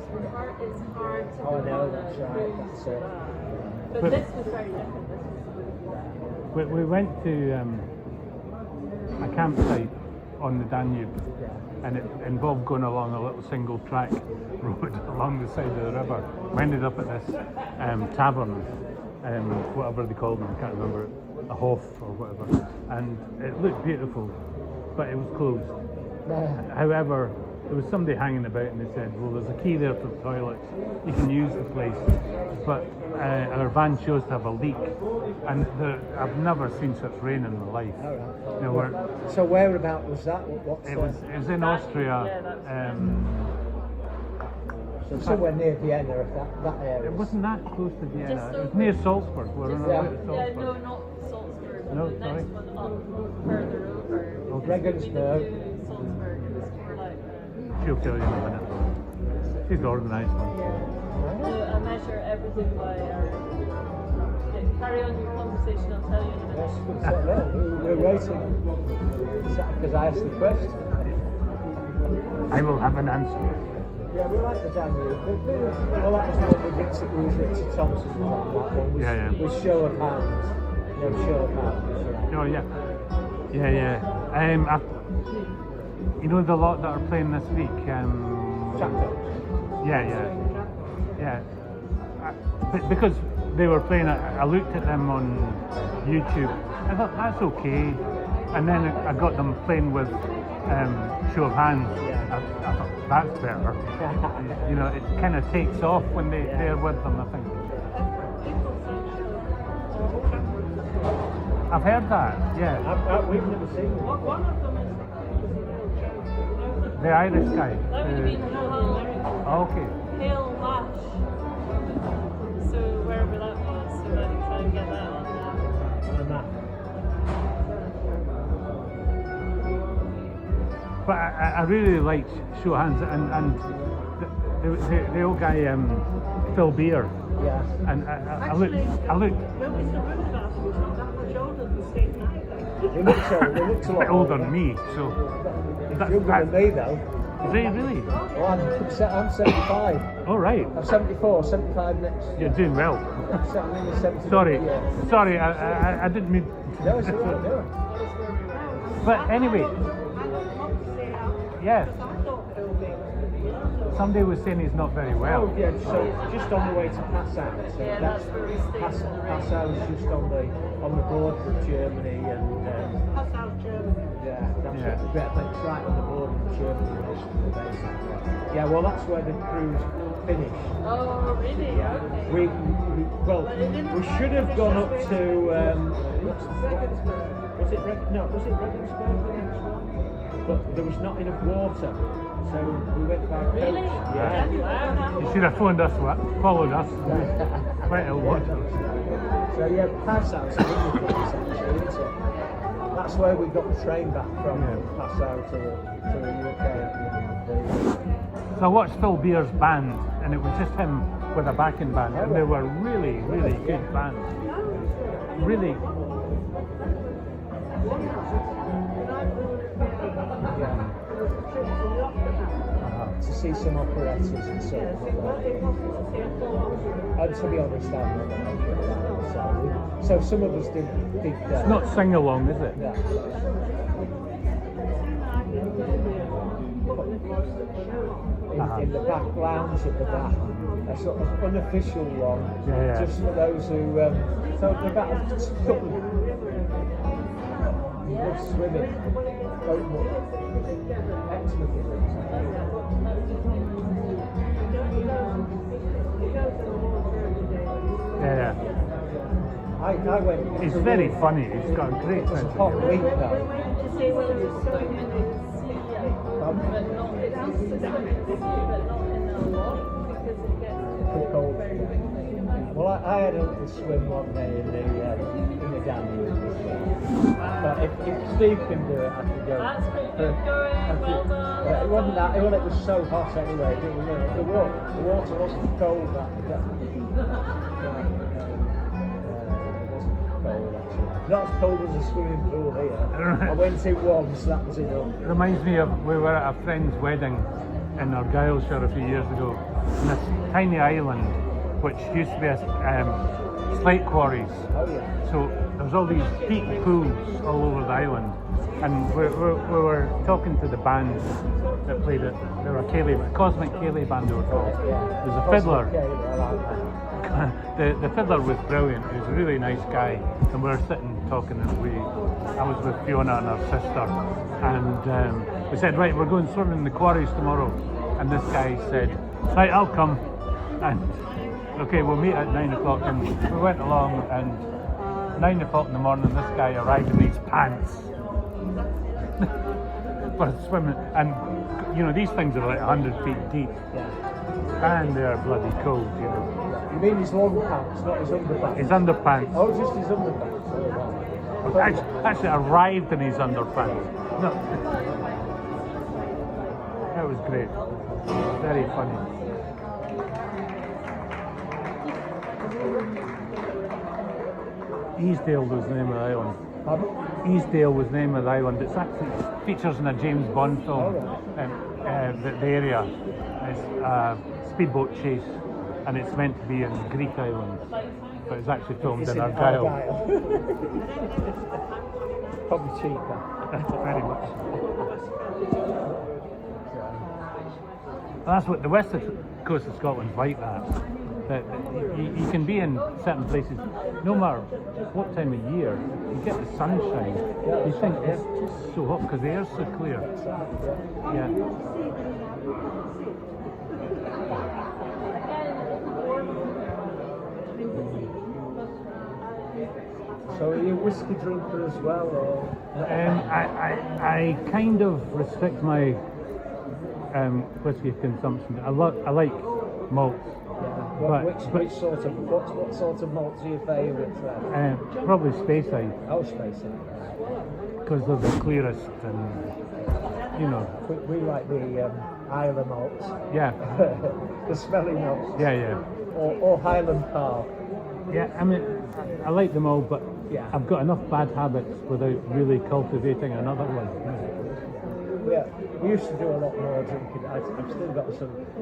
It's hard to
Oh, I
go
know,
on
that's
a
right,
cruise
that's
for
it.
that. But
But-
this was very different. This was
We went to a campsite on the Danube, and it involved going along a little single track road along the side of the river. We ended up at this tavern, whatever they called them, I can't remember it, a Hof or whatever, and it looked beautiful, but it was closed. However, there was somebody hanging about and they said, well, there's a key there for the toilets, you can use the place, but our van chose to have a leak, and I've never seen such rain in my life. You know,
So whereabout was that?
it was in Austria.
So somewhere near Vienna, if that area.
It wasn't that close to Vienna.
Just
It was
over-
near Salzburg. We're on our way to
Yeah,
Salzburg.
no, not Salzburg.
No,
the
sorry.
next one up further over.
Regensburg.
To Salzburg. It was more like
She'll tell you in a minute. She's the organised one.
I measure everything by our. Carry on your conversation. I'll tell you in a
Yes,
minute.
we're waiting. Because I asked the question.
I will have an answer.
Yeah, we like the Danube. Well, that was the one with Richard Thompson. That one was,
Yeah, yeah.
with Show of Hands. No, Show of Hands.
Oh yeah, yeah. You know the lot that are playing this week.
Chaco.
Yeah. Because they were playing, I looked at them on YouTube. I thought that's okay, and then I got them playing with Show of Hands. I thought that's better. You know, it kind of takes off when they're with them. I think. I've heard that. Yeah.
We've never seen them.
One of them is
The Irish guy.
That would have been
Okay.
Hill Lash. So wherever that was, so I can try and get that on
The map.
But I really liked Show of Hands and the old guy Phil Beer.
Yeah.
And I looked.
Well, Mr. Rutherford was not that much older than Steve Knight.
He looks old. He looks
A
a
bit
lot
older than me, so.
He's younger than me, though.
Is he really?
Oh, I'm 75.
All right.
I'm 74, 75 next.
You're doing well.
I'm 70.
Sorry,
Yeah.
sorry, I didn't mean.
No, it's all right, no.
But anyway, yeah. Somebody was saying he's not very well.
Oh, yeah, so just on the way to Passau. So
Yeah, that's where we stayed on the rail.
Passau is just on the border of Germany and
Passau, Germany.
yeah, that's
Yeah.
It, it's right on the border of Germany and Austria, basically. Yeah, well, that's where the cruise finished.
Oh, really? Okay.
We should have gone up to
Regensburg.
was it Regensburg the next one? But there was not enough water, so we went by coach.
Really?
Yeah.
You should have phoned us, followed us. Quite a lot.
So yeah, Passau's a lovely place actually, isn't it? That's where we got the train back from Passau to the UK.
So I watched Phil Beer's band, and it was just him with a backing band, and they were really, really good band. Really.
To see some operettas and so on. And to be honest, I'm not an opera. So some of us did
It's not sing along, is it?
Yeah. in the back lounge at the back. A sort of unofficial one,
Yeah.
just for those who. So about a couple love swimming. Excellent.
Yeah.
I went.
He's very funny. He's got a great
It's a
sense
hot
of
week
humor.
though. Too cold. Well, I had a little swim one day in the Danube. But if Steve can do it, I can go.
That's pretty good going, well done.
Yeah, it wasn't that. Well, it was so hot anyway. It was, the water wasn't cold that day. It wasn't cold actually. Not as cold as a swimming pool here. I went in once. That was enough.
Reminds me of we were at a friend's wedding in Argyllshire a few years ago, on this tiny island which used to be a slate quarries.
Oh yeah.
So there's all these deep pools all over the island, and we were talking to the band that played it. They were a Cosmic Ceilidh band they were called. There's a fiddler. The fiddler was brilliant. He was a really nice guy, and we were sitting talking, and I was with Fiona and her sister, and we said, right, we're going swimming in the quarries tomorrow, and this guy said, right, I'll come, and okay, we'll meet at 9 o'clock, and we went along, and 9 o'clock in the morning, this guy arrived in his pants for swimming, and you know, these things are like 100 feet deep, and they're bloody cold, you know.
You mean his long pants, not his underpants?
His underpants.
Oh, just his underpants. Oh, wow.
Actually arrived in his underpants. No. That was great. Very funny. Easdale was the name of the island.
Pardon?
Easdale was the name of the island. It actually features in a James Bond film. The area is a speedboat chase, and it's meant to be in Greek islands, but it's actually filmed in Argyll.
Probably cheaper.
Very much. Well, that's what the west coast of Scotland's like that. That you can be in certain places, no matter what time of year, you get the sunshine. You think it's just so hot because the air's so clear. Yeah.
So are you a whiskey drinker as well, or?
I kind of restrict my whiskey consumption. I like malts.
Which sort of what sort of malts are your favourites then?
Probably Speyside.
Oh, Speyside.
Because they're the clearest, and you know.
We like the Isla malts.
Yeah.
The smelly malts.
Yeah.
Or Highland Park.
Yeah, I mean, I like them all, but
yeah.
I've got enough bad habits without really cultivating another one.
Yeah, we used to do a lot more drinking. I've still got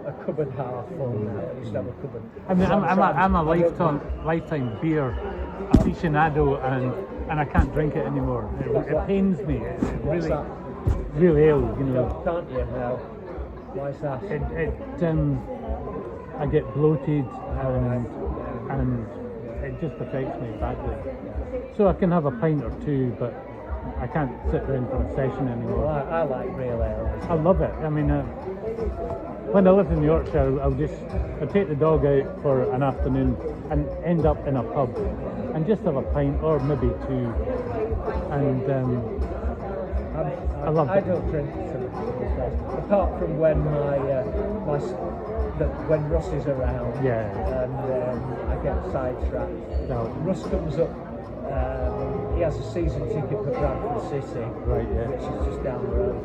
a cupboard half full now. I used to have a cupboard.
I mean, I'm a lifetime beer aficionado, and I can't drink it anymore. It pains me. It really ill, you know.
Can't you now? Why is that?
I get bloated and it just affects me badly. So I can have a pint or two, but I can't sit down for a session anymore.
Well, I like real ale.
I love it. I mean, when I lived in Yorkshire, I'd take the dog out for an afternoon and end up in a pub and just have a pint or maybe two. And I love it.
I don't drink apart from when when Russ is around.
Yeah.
And I get sidetracked.
No.
Russ comes up. He has a season ticket for Bradford City,
right? Yeah.
Which is just down the road.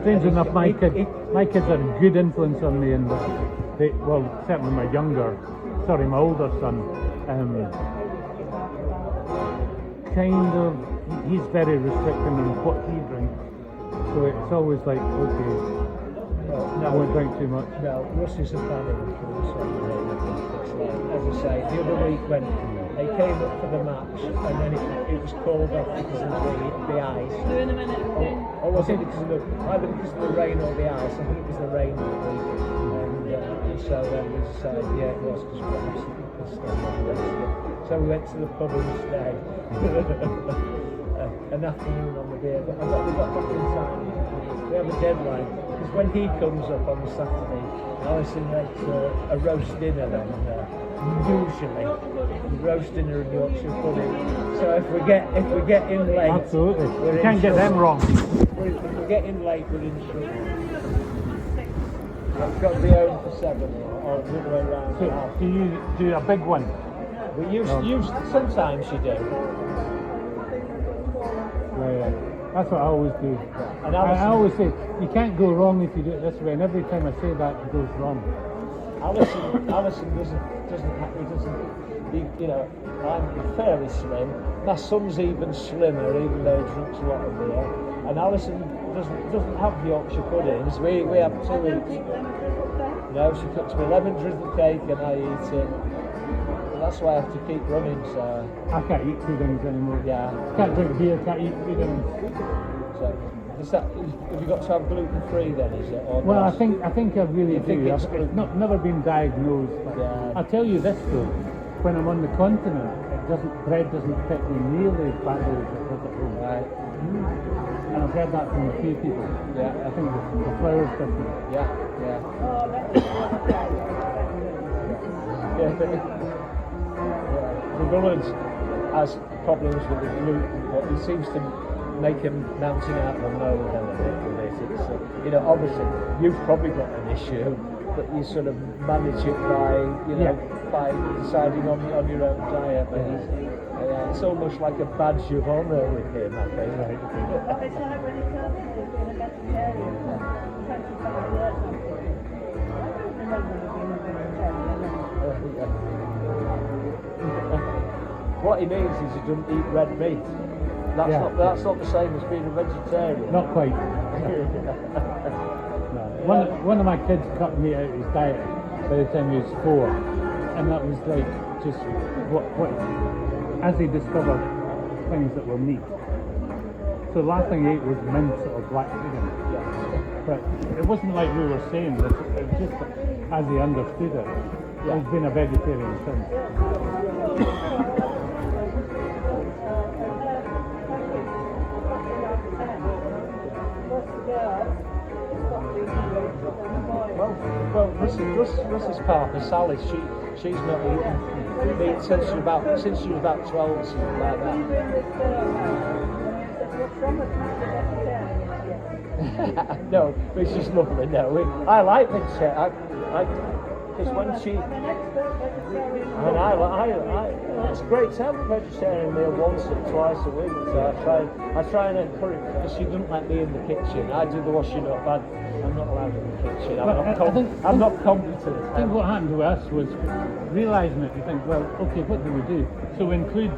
Strange enough, my kids are a good influence on me, and certainly my older son, he's very restricting on what he drinks. So it's always like, okay, I won't drink too much.
No, Russ isn't planning for this one. It's like, as I say, the other week when they came up for the match and then it was called off because of the ice.
In a minute.
Or was it because of either because of the rain or the ice? I think it was the rain that week. And so then we decided, yeah, it was because we got absolutely pissed off on the rest of it. So we went to the pub instead. An afternoon on the beer. But we got back in time. We have a deadline. Because when he comes up on the Saturday, Alison makes a roast dinner then. Usually, roast dinner and Yorkshire pudding. So if we get in late,
Absolutely. You can't get them wrong.
If we get in late, we're in trouble. I've got to be home for 7 or the other way around.
So, do you do a big one?
We used sometimes you do.
Right. That's what I always do.
And
I always say you can't go wrong if you do it this way, and every time I say that, it goes wrong.
Alison doesn't. You know, I'm fairly slim. My son's even slimmer, even though he drinks a lot of beer. And Alison doesn't have Yorkshire puddings. We have 2 each. No, she cooks me lemon drizzle cake and I eat it. And that's why I have to keep running. So
I can't eat puddings anymore.
yeah.
Can't drink beer, can't eat puddings.
So have you got to have gluten free then? Is it? Or
Well,
not?
I think I really
You think
do.
it's
I've never been diagnosed. But
Yeah.
I'll tell you this though, when I'm on the continent, bread doesn't fit me nearly as badly as it does at home.
Right.
And I've heard that from a few people.
Yeah.
I think the flour's different.
Yeah. The Bullard has problems with the gluten, but he seems to make him mounting out the nose a bit with it. It's, you know, obviously you've probably got an issue, but you sort of manage it by deciding on your own diet. But it's almost like a badge of honour with him, I think.
Right.
Well, it's like when he told me he'd been a vegetarian for 25 years. I don't remember being a vegetarian.
What he means is he doesn't eat red meat. That's not the same as being a vegetarian.
Not quite. No. One of my kids cut meat out of his diet by the time he was 4, and that was like just what as he discovered things that were meat. So the last thing he ate was mince or black chicken. But it wasn't like we were saying this, it was just as he understood it. He's been a vegetarian since.
Well, Russ's partner Sally, she's not eaten meat since she was about 12, something like that. No, it's just lovely. No, I like vegetarian. Because when she and it's great to have a vegetarian meal once or twice a week. So I try and encourage. Because she doesn't let me in the kitchen. I do the washing up. I'm not allowed in the kitchen. I'm not competent.
I think what happened to us was realising it. You think, well, okay, what do we do? So we include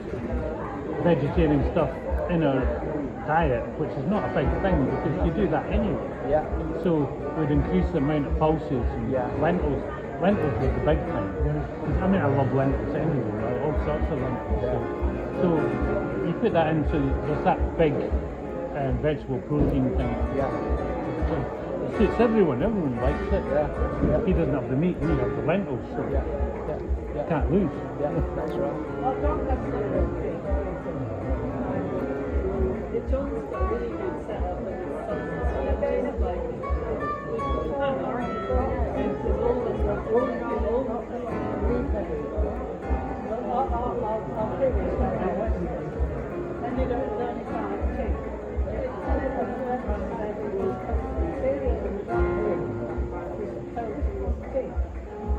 vegetarian stuff in our diet, which is not a big thing because you do that anyway.
Yeah.
So we'd increase the amount of pulses and lentils. Lentils was the big thing. I mean, I love lentils anyway, right? All sorts of lentils. So you put that in, so there's that big vegetable protein thing.
Yeah.
It suits everyone. Everyone likes it.
Yeah.
He doesn't have the meat. We have the lentils, so can't lose.
Yeah, that's right.
Well, don't have to do it. It's always got a really good setup, but it's something like we can't argue for it. There's always got I'll figure it out. And you don't learn it out too.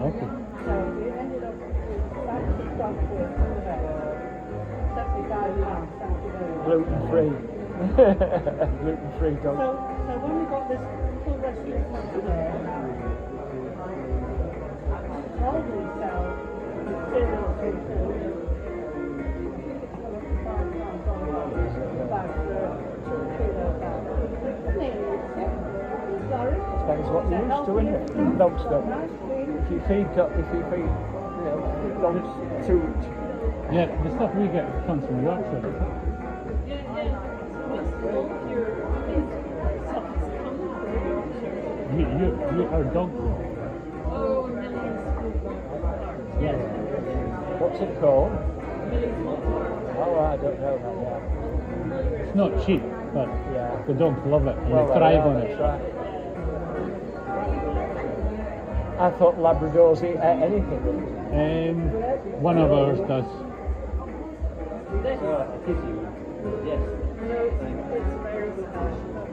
Okay.
So we ended up with £75 Saturday.
Gluten-free. Gluten-free dog.
So when we got this full restaurant today, normally sell cereal to food. About 2 kilos out. Sorry?
Depends what used to, isn't it? Dog stuff. If you feed, dogs too much.
Yeah, the stuff we get comes from Yorkshire. You are dog food.
Yes.
What's it called? Oh, I don't know that yet.
It's not cheap, but
Yeah.
the dogs love it and
Well,
they thrive on
that's
it.
right. I thought Labradors eat anything.
One of ours does.
Yes.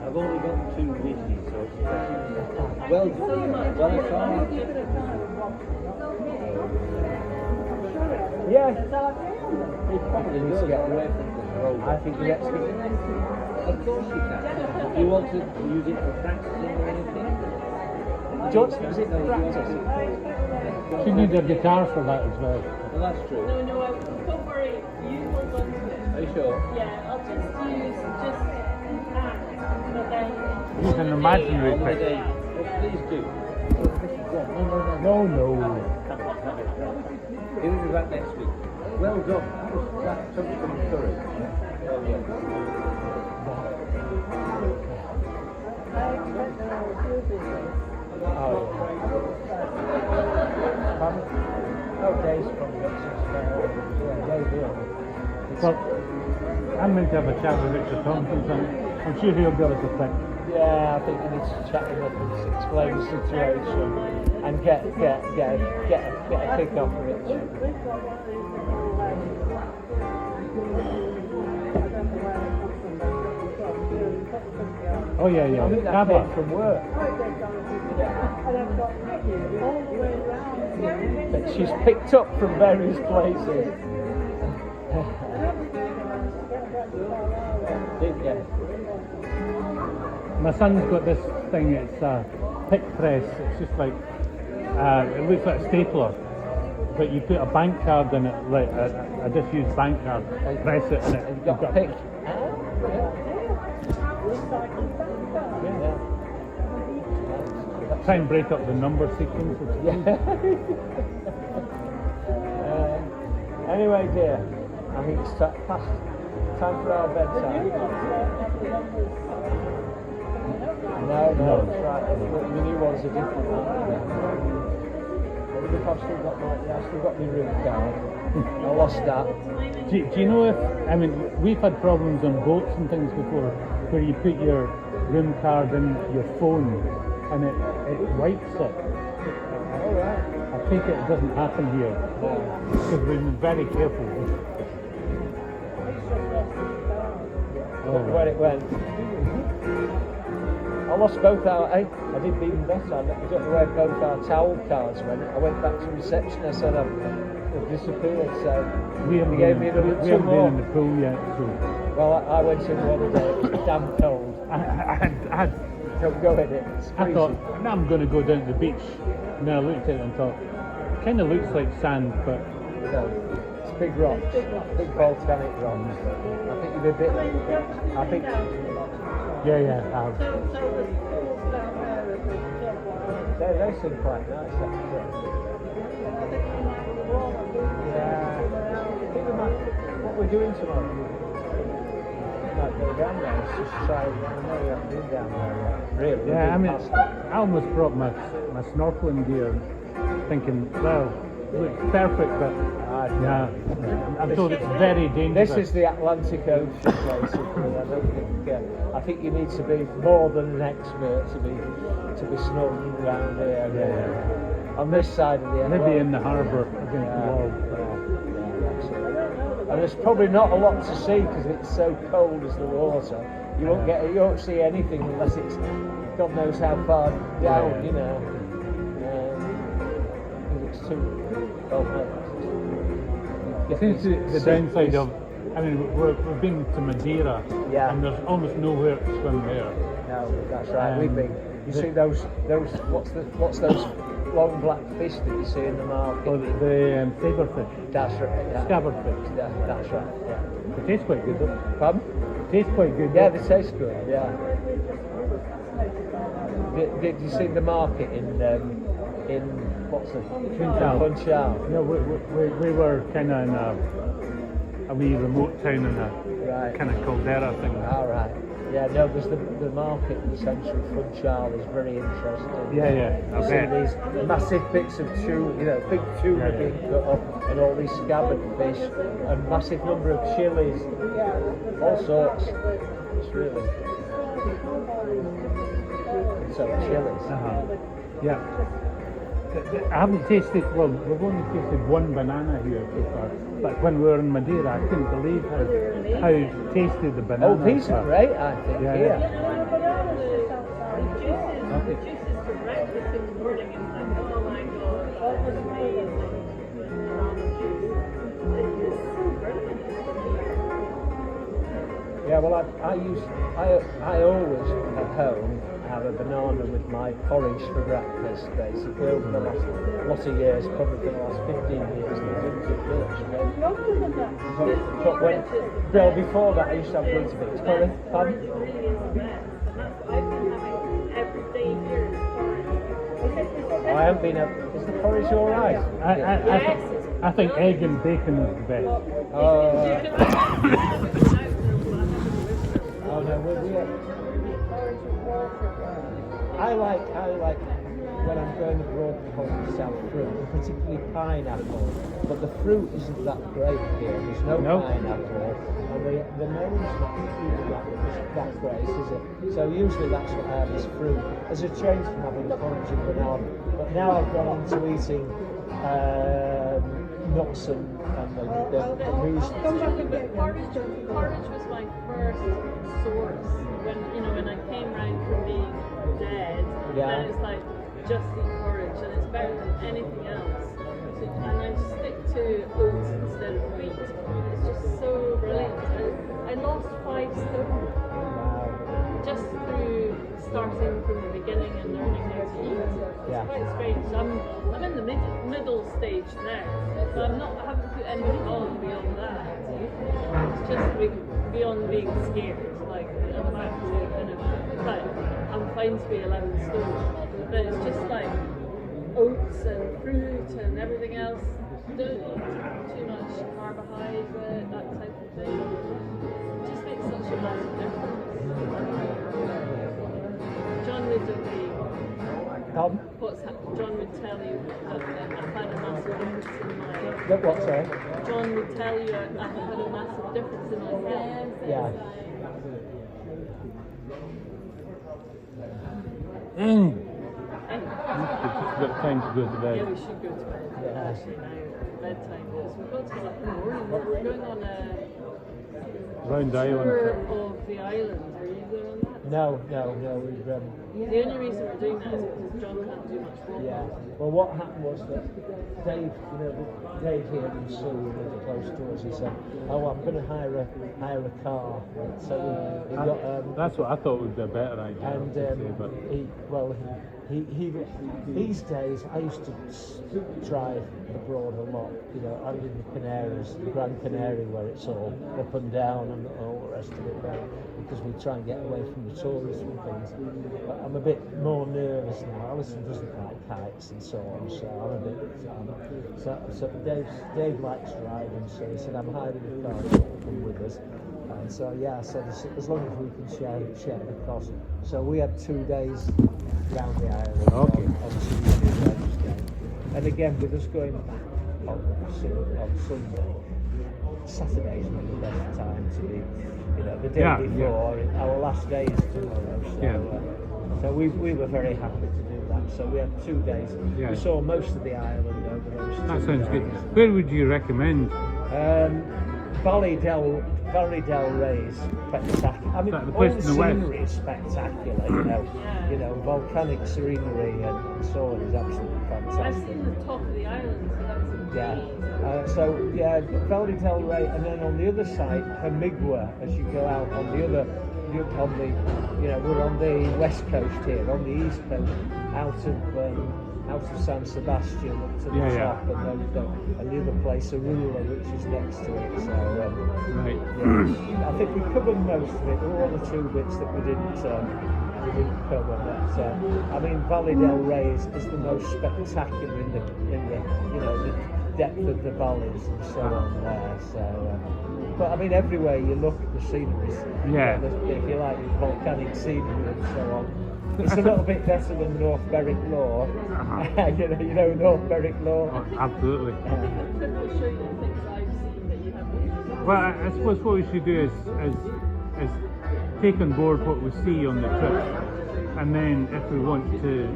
I've only got 2 dishes, so well, well, it's all.
Yeah.
He probably needs to get away from this road.
I think he gets to.
Of course you can. Do you want to use it for practicing or anything?
Do you want to use it for practice?
She needs a guitar for that as well.
Well, that's true.
No, don't worry. You hold on to it.
Are you sure?
Yeah, I'll just use act, but then.
Use an imaginary
One
pick.
day. Oh, please do.
No.
He'll be back next week. Well done. That took some courage. Oh, yeah.
Days from
Well, I'm meant to have a chat with Richard Tompkins and I'm sure he'll give us a pick.
Yeah, I think we need to chat him up and explain the situation and get a kick off of it.
Oh yeah.
I think that
Abba.
came from work. But she's picked up from various places. Yeah.
My son's got this thing, it's a pick press, it's just like, it looks like a stapler, but you put a bank card in it, like a disused bank card, press it and
You've got a pick.
Try and break up the number sequence.
Anyway, dear, I think it's past time for our bedtime. No, that's right. The new ones are different. I've still got my room card. I lost that.
Do you know if, we've had problems on boats and things before, where you put your room card in your phone and it wipes it.
Alright.
I think it doesn't happen here, because we've been very careful.
Where it went. I lost both our. I did even better. I don't know where both our towel cards went. I went back to reception. I said they've disappeared. So
We haven't
gave
been,
me
we
two
haven't
more.
been in the pool yet, so
Well, I went in one day. It was damn cold.
I
Don't go in it. It's
thought,
freezing.
now I'm going to go down to the beach. And then I looked at it and thought, it kind of looks like sand, but
No, it's big rocks, big volcanic rocks. I think you'd be a bit. I think.
yeah.
They seem quite nice, actually. Yeah. I think we might. What we're doing tomorrow? We might go down there. It's just try. I know we haven't been down there yet. Really?
yeah, I almost brought my snorkeling gear, thinking, well, it looks perfect, but yeah, I'm told it's very dangerous.
This is the Atlantic Ocean, basically. I think you need to be more than an expert to be snorkeling around here. On this side of the Atlantic.
Maybe in the harbour against the wall.
And there's probably not a lot to see because it's so cold as the water. You won't see anything unless it's God knows how far down, you know. It's too cold.
It seems the downside of, we've been to Madeira, and there's almost nowhere to swim there.
No, that's right. We've been. You see those? What's those long black fish that you see in the market.
Oh, the saberfish.
That's right. Yeah.
Scabbardfish.
Yeah, that's right. Yeah.
They taste quite good though.
Pardon?
They taste quite good.
Yeah,
though.
they taste good. Yeah. Did you see the market in what's it?
Funchal.
Funchal.
No, we were kind of in a wee remote town in a
Right.
kind of caldera thing.
All right. Yeah, no, there's the market in the centre of Funchal is very interesting.
Yeah, I
You see
bet.
these massive bits of tuna, big tuna
Yeah.
being cut up, and all these scabbard fish, and massive number of chilies, all sorts. It's really some chilies.
Yeah. I haven't tasted, well, we've only tasted one banana here so far, but when we were in Madeira, I couldn't believe how tasty the banana
Oh, these are
were.
great, I think.
Yeah,
Here.
The juices for breakfast in the morning and like, oh my god, that was amazing. It's so brilliant.
Yeah, well, I always at home have a banana with my porridge for breakfast, basically, over the last lot of years, probably for the last 15 years, and I didn't do much. But when, well, before that, I used to have Weetabix. Pardon?
Porridge really is the best, and that's what I've been having every day here is porridge.
I haven't been is the porridge alright?
I think egg and bacon is the best.
Oh no, I like when I'm going abroad to home sell fruit, and particularly pineapple. But the fruit isn't that great here. There's no pineapple, and the melon's not really that great, is it? So usually that's what I have is fruit. As a change from having porridge and banana, but now I've gone into eating nuts and the roost.
Porridge was my first source when I came round from being dead.
Yeah.
And it's like just eat porridge, and it's better than anything else. And I stick to oats instead of wheat. It's just so brilliant. I lost 5 stone just through starting from the beginning and learning how to eat. It's quite strange. I'm in the middle stage now, so I haven't put anything on beyond that. It's just beyond being scared. Like I'm back to kind of, but I'm fine to be 11 stone. But it's just like oats and fruit and everything else. Don't eat too much carbohydrate, that type of thing. It just makes such a massive difference. John would agree. John would tell you that I've had a massive difference in my...
What, sorry?
John would tell you I've had a massive difference in my health.
Yeah.
It's about time to go to bed.
Yeah, we should go to bed.
Yeah.
Actually now, bedtime is. We've got to get up in the morning. We're going on a
Round the island.
tour of the island. Are you there on that?
No, we've
The only reason we're doing that is because John can't do much walking.
yeah. Well, what happened was that Dave, Dave here in Sue, who lives close to us, he said, "Oh, I'm going to hire a car." So we got.
That's what I thought would be a better idea.
And
but
he these days I used to drive abroad a lot. I live in the Canaries, the Gran Canary, where it's all up and down and all the rest of it, because we try and get away from the tourism and things. But I'm a bit more nervous now. Alison doesn't like kites and so on, so I'm a bit. So Dave likes driving, so he said, "I'm hiring a car, so come with us." And so yeah, so as long as we can share the cost. So we had 2 days round the island on Tuesday, Wednesday, and again with us going back on Sunday. Saturday's not the best time to be, the day before. Our last day is tomorrow, so so we were very happy to do that. So we had 2 days.
Yeah.
We saw most of the island over those 2
that sounds
days.
good. Where would you recommend?
Valley Del Rey's spectacular. I mean,
Is that the
all
place
the
in the west?
scenery is spectacular. Volcanic scenery and so on is absolutely
I've
fantastic.
seen the top of the island, so that's amazing.
Valley Del Rey, and then on the other side, Hermigua, as you go out on the other, we're on the west coast here, on the east coast, out of out of San Sebastian up to the top, and the other place, Arula, which is next to it. So
Right.
yeah, I think we covered most of it. There were one or two bits that we didn't cover. But I mean, Valle del Rey is the most spectacular in the the depth of the valleys and so on there. So, but I mean, everywhere you look, the scenery.
Yeah.
If you like, volcanic scenery and so on. It's a little bit better than North Berwick Law. you know North Berwick Law.
Oh, absolutely.
I'll show you the things I've seen that you haven't.
Well, I suppose what we should do is take on board what we see on the trip, and then if we want to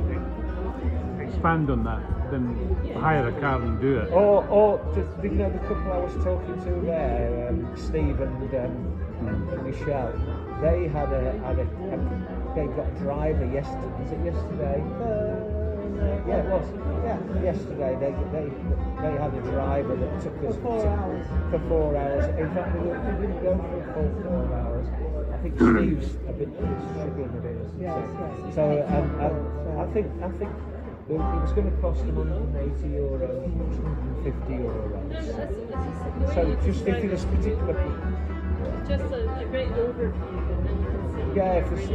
expand on that, then hire a car and do it.
Or the couple I was talking to there, Steve and Michelle, they had they got a driver yesterday. Was it yesterday? Yeah, it was. Yeah, yesterday they had a driver that took us for 4 hours. In fact, we didn't go for a full 4 hours. I think Steve's a bit struggling a bit.
Yes.
So I think it was going to cost them €180, €150. So just if this particular.
Just a great overview, and then you can see.
Yeah, if there's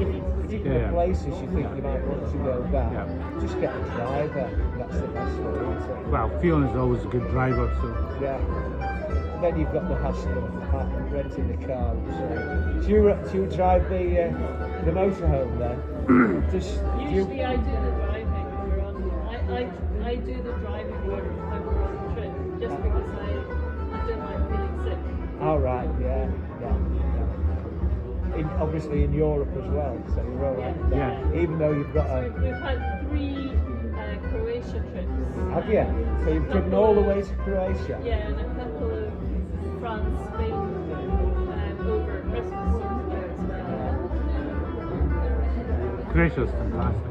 particular places you think you might want to go back, just get a driver. That's the best way, isn't it?
Well, Fiona's always a good driver, so.
Yeah. Then you've got the hassle of renting the car. So. Do you drive the motorhome then?
Usually I do the driving. I do the driving when we're on the trip, just because I don't like feeling sick.
All right. Yeah. Obviously in Europe as well, so you're all right.
Yeah.
Even though you've got
So we've had 3 Croatia trips.
Have you? So you've driven all the way to Croatia?
Yeah, and a couple of France, Spain over Christmas as well.
Croatia's fantastic.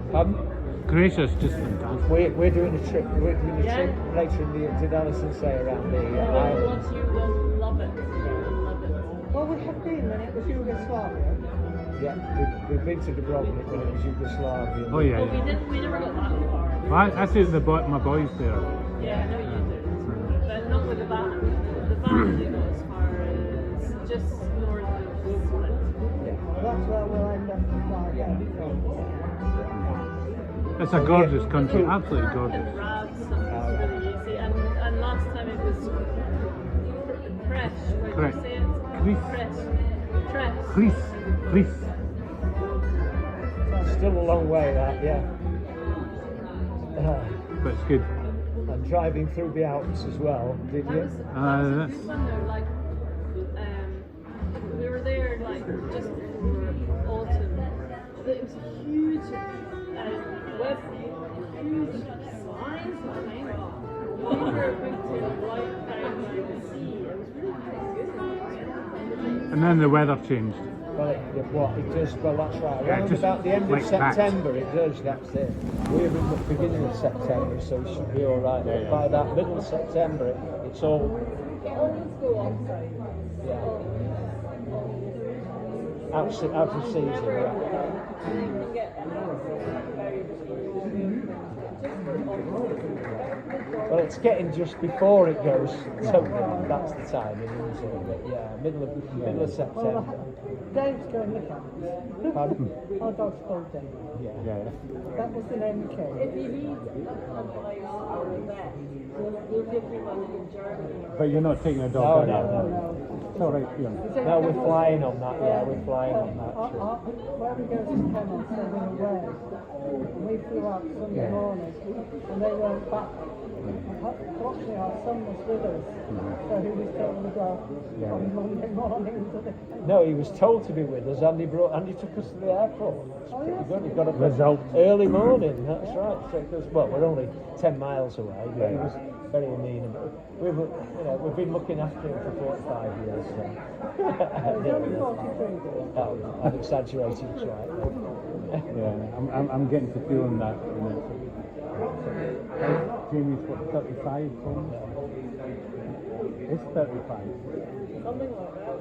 Croatia's just fantastic.
We're doing a trip. We're doing a trip later in the year. Did Alison say around the islands?
You will love it. You will love it.
Well, we have been when it was Yugoslavia.
Yeah, we've been to Dubrovnik when it was Yugoslavia.
Oh yeah.
We never got that far.
Well, I took my boys there.
Yeah, I know you did. But not with the van. The van didn't go as far as just north of Split.
Yeah.
That's where we'll end up to fly.
It's a gorgeous country, absolutely gorgeous.
And Rabs, and it's really easy. And last time it was fresh.
Correct.
What do you say it? Fresh.
Please.
Still a long way that, yeah.
But it's good.
And driving through the Alps as well, did you?
That's a good one though, like, we were there like just before autumn. It was a huge web, huge signs on it. We were going to right down to the sea. It was really good.
And then the weather changed.
Well, it does. Well, that's right.
Yeah,
Around
just
about the end of
like that.
September, it does. That's it. We're in the beginning of September, so it should be all right. But by that middle of September, it's all. Yeah. Out of season. Yeah. Well, it's getting just before it goes. So that's the timing, isn't it? But yeah, middle of September.
Dave's going to camp.
Pardon?
Our dog's called Dave.
Yeah.
That was the name he came.
If you need advice or a vet, we'll give you one in Germany.
But you're not taking a dog
No.
It's all right, Fiona.
No, we're flying on that. Yeah, we're flying on that.
Where we go to Cairns, they were away. And we flew out Sunday morning, and they weren't back. Fortunately, our son was with us, so he was told to go on Monday morning to the...
No, he was told to be with us, and he took us to the airport. It's pretty good. He got up
Result.
early morning. That's right. So it was, well, we're only 10 miles away. But he was very amenable. We've been looking after him for 45 years. So.
He's only 43.
I'm exaggerating, it's right.
Yeah, I'm getting to feeling that. Jamie's what, 35? It's 35.
Something like that.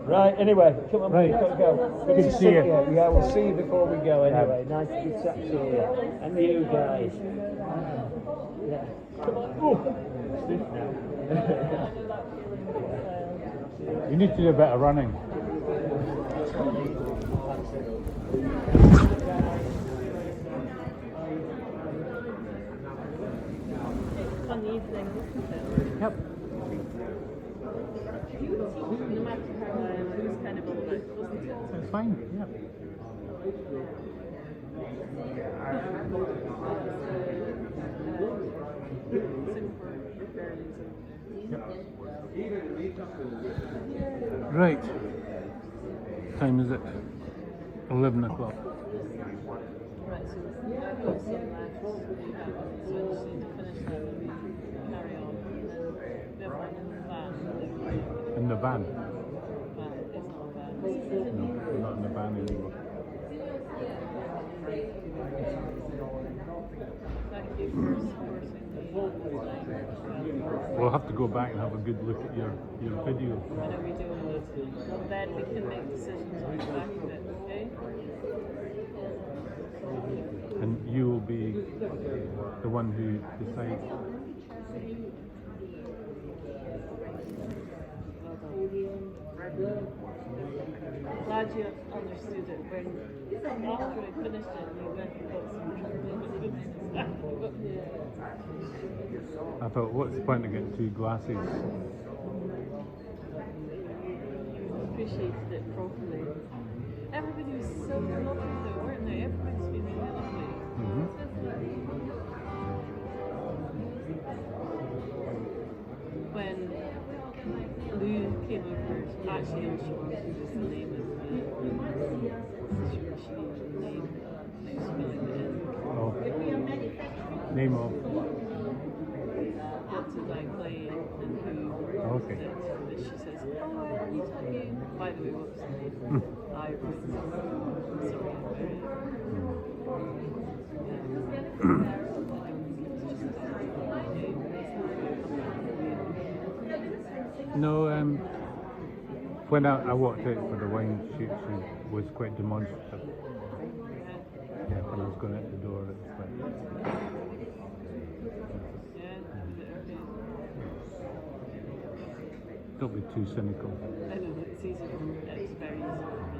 Right, anyway, come on,
Right.
we've got to go.
Good to see you.
Yeah, we'll see you before we go anyway. Nice to be chat to you. And you guys. Yeah. Come on. Oh, stiff now.
You need to do a bit of running.
Fun evening, wasn't it?
Yep.
No matter how it was kind of all right, wasn't it?
It's fine. Yep. Right. Time is it? 11 o'clock.
Right, so we've got some left. So we just need to finish that and we carry on. And then we have one in the van.
In the van.
Van, it's not a van.
No, we're not in the van anymore.
Thank you for supporting the
We'll have to go back and have a good look at your video.
I know we do, and then we can make decisions on the back of it, okay?
And you will be the one who decides.
Glad you understood it when after I finished it you went and got some
I thought, what's the point of getting two glasses?
appreciated it properly. Everybody was so lovely though, weren't they? Everybody's been really lovely. When Lou came over, actually all she wanted was the name of the name
Oh. Name of.
what to like play and who
Okay.
did. And she says, oh, I already tell you. By the way, what was the name? I wrote
No, when I walked out for the wine shoot, she was quite demonstrative. Yeah, when I was going out the door, it was like, don't be too cynical.
I know, it's easy for me. It's very easy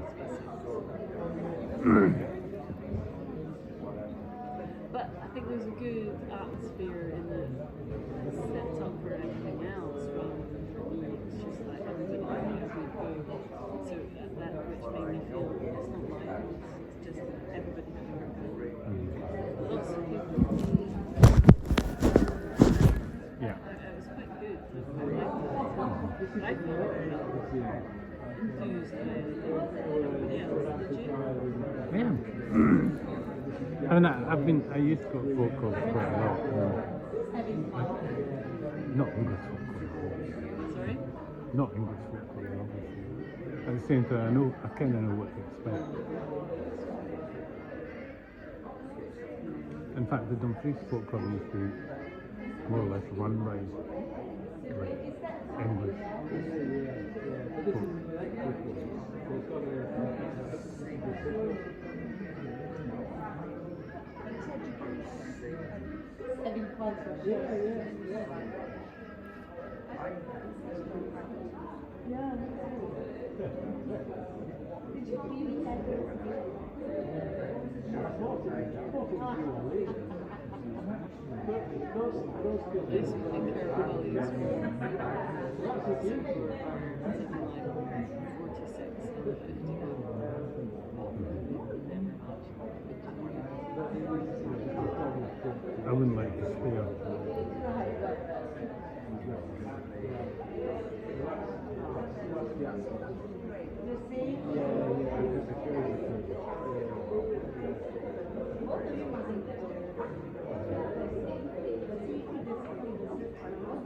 But I think there's a good atmosphere in the set up for everything else rather than for me. It's just like everybody knows we go. So that which made me feel it's not my house, it's just everybody having a go. Lots of people.
Yeah.
It was quite good. I feel very enthused by everybody else. Did you?
Yeah. I mean, I used to go to folk clubs quite a lot. Not English folk clubs.
Sorry?
Not English folk clubs, obviously. At the same time, I kind of know what to expect. In fact, the Dumfries Folk Club used to more or less run by like English folk. I wouldn't like to spare.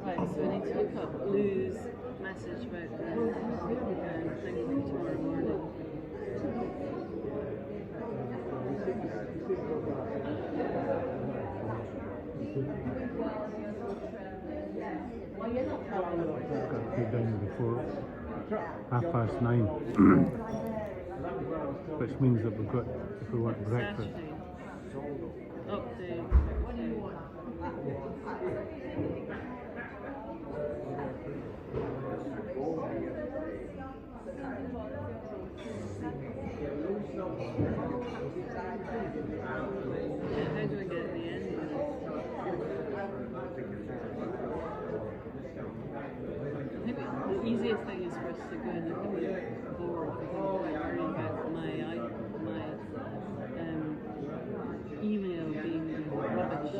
Right, so I need to look up Lou's message about the thing for tomorrow morning.
Got to be done before 9:30, which means that we've got, if we want breakfast.
Update. How do I get the end? I think the easiest thing is for us to go and look at the board because I'm quite worried about my email being rubbish.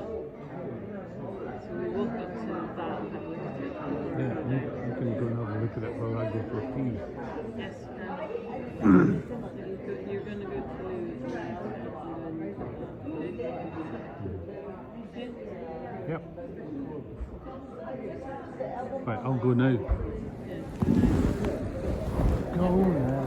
So we walk up to that and have a look at it.
Yeah, you can go and have a look at it while I go for a pee.
Yes, you're going to go to
Yep. Right, I'll go now. Go now.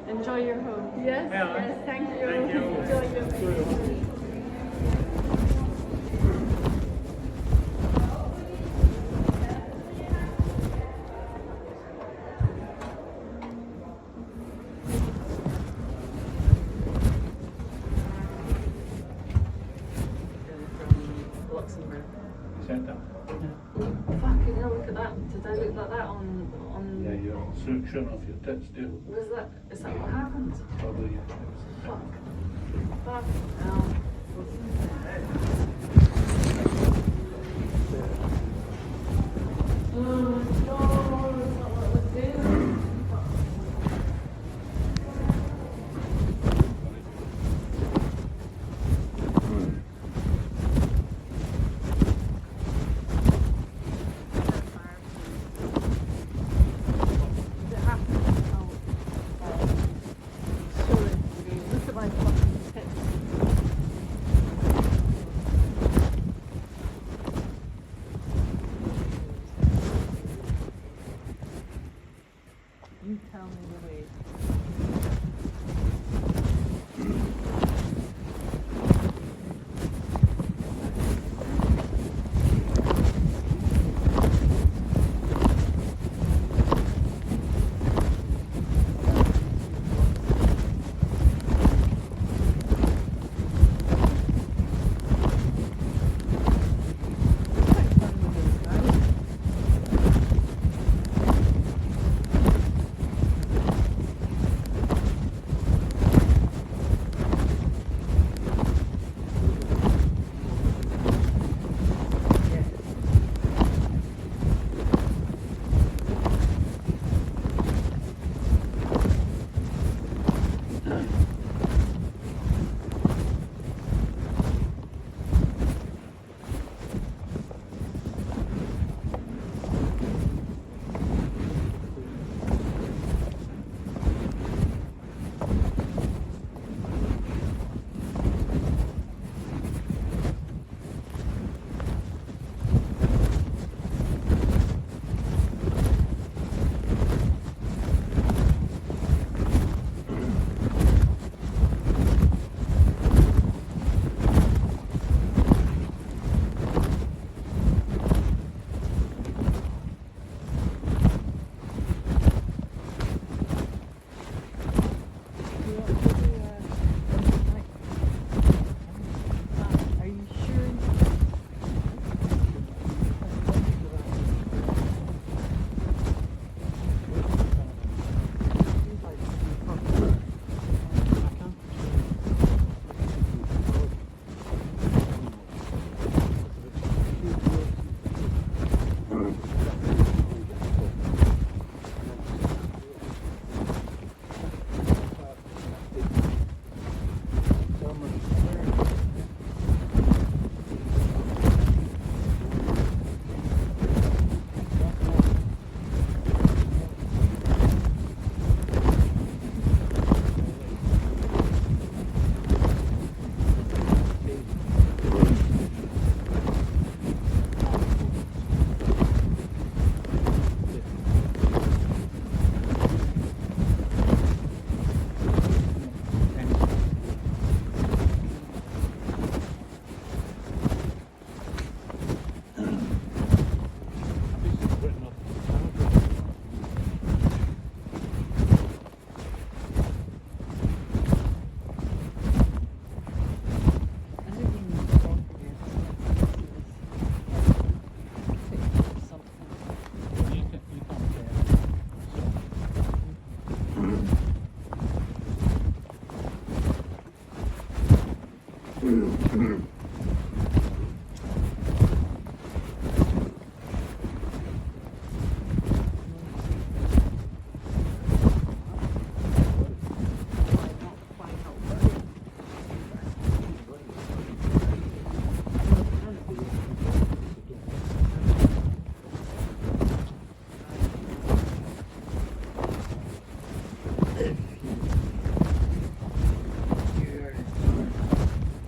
Enjoy your home.
Yes, yes, thank you. Enjoy your
suction off your tits, dear.
Is that what happened?
Probably.
Fuck hell. Oh my God, that's not what I was doing. Look at my fucking tits. You tell me the way.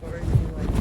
Or are you like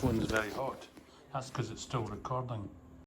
phone's very hot. That's because it's still recording.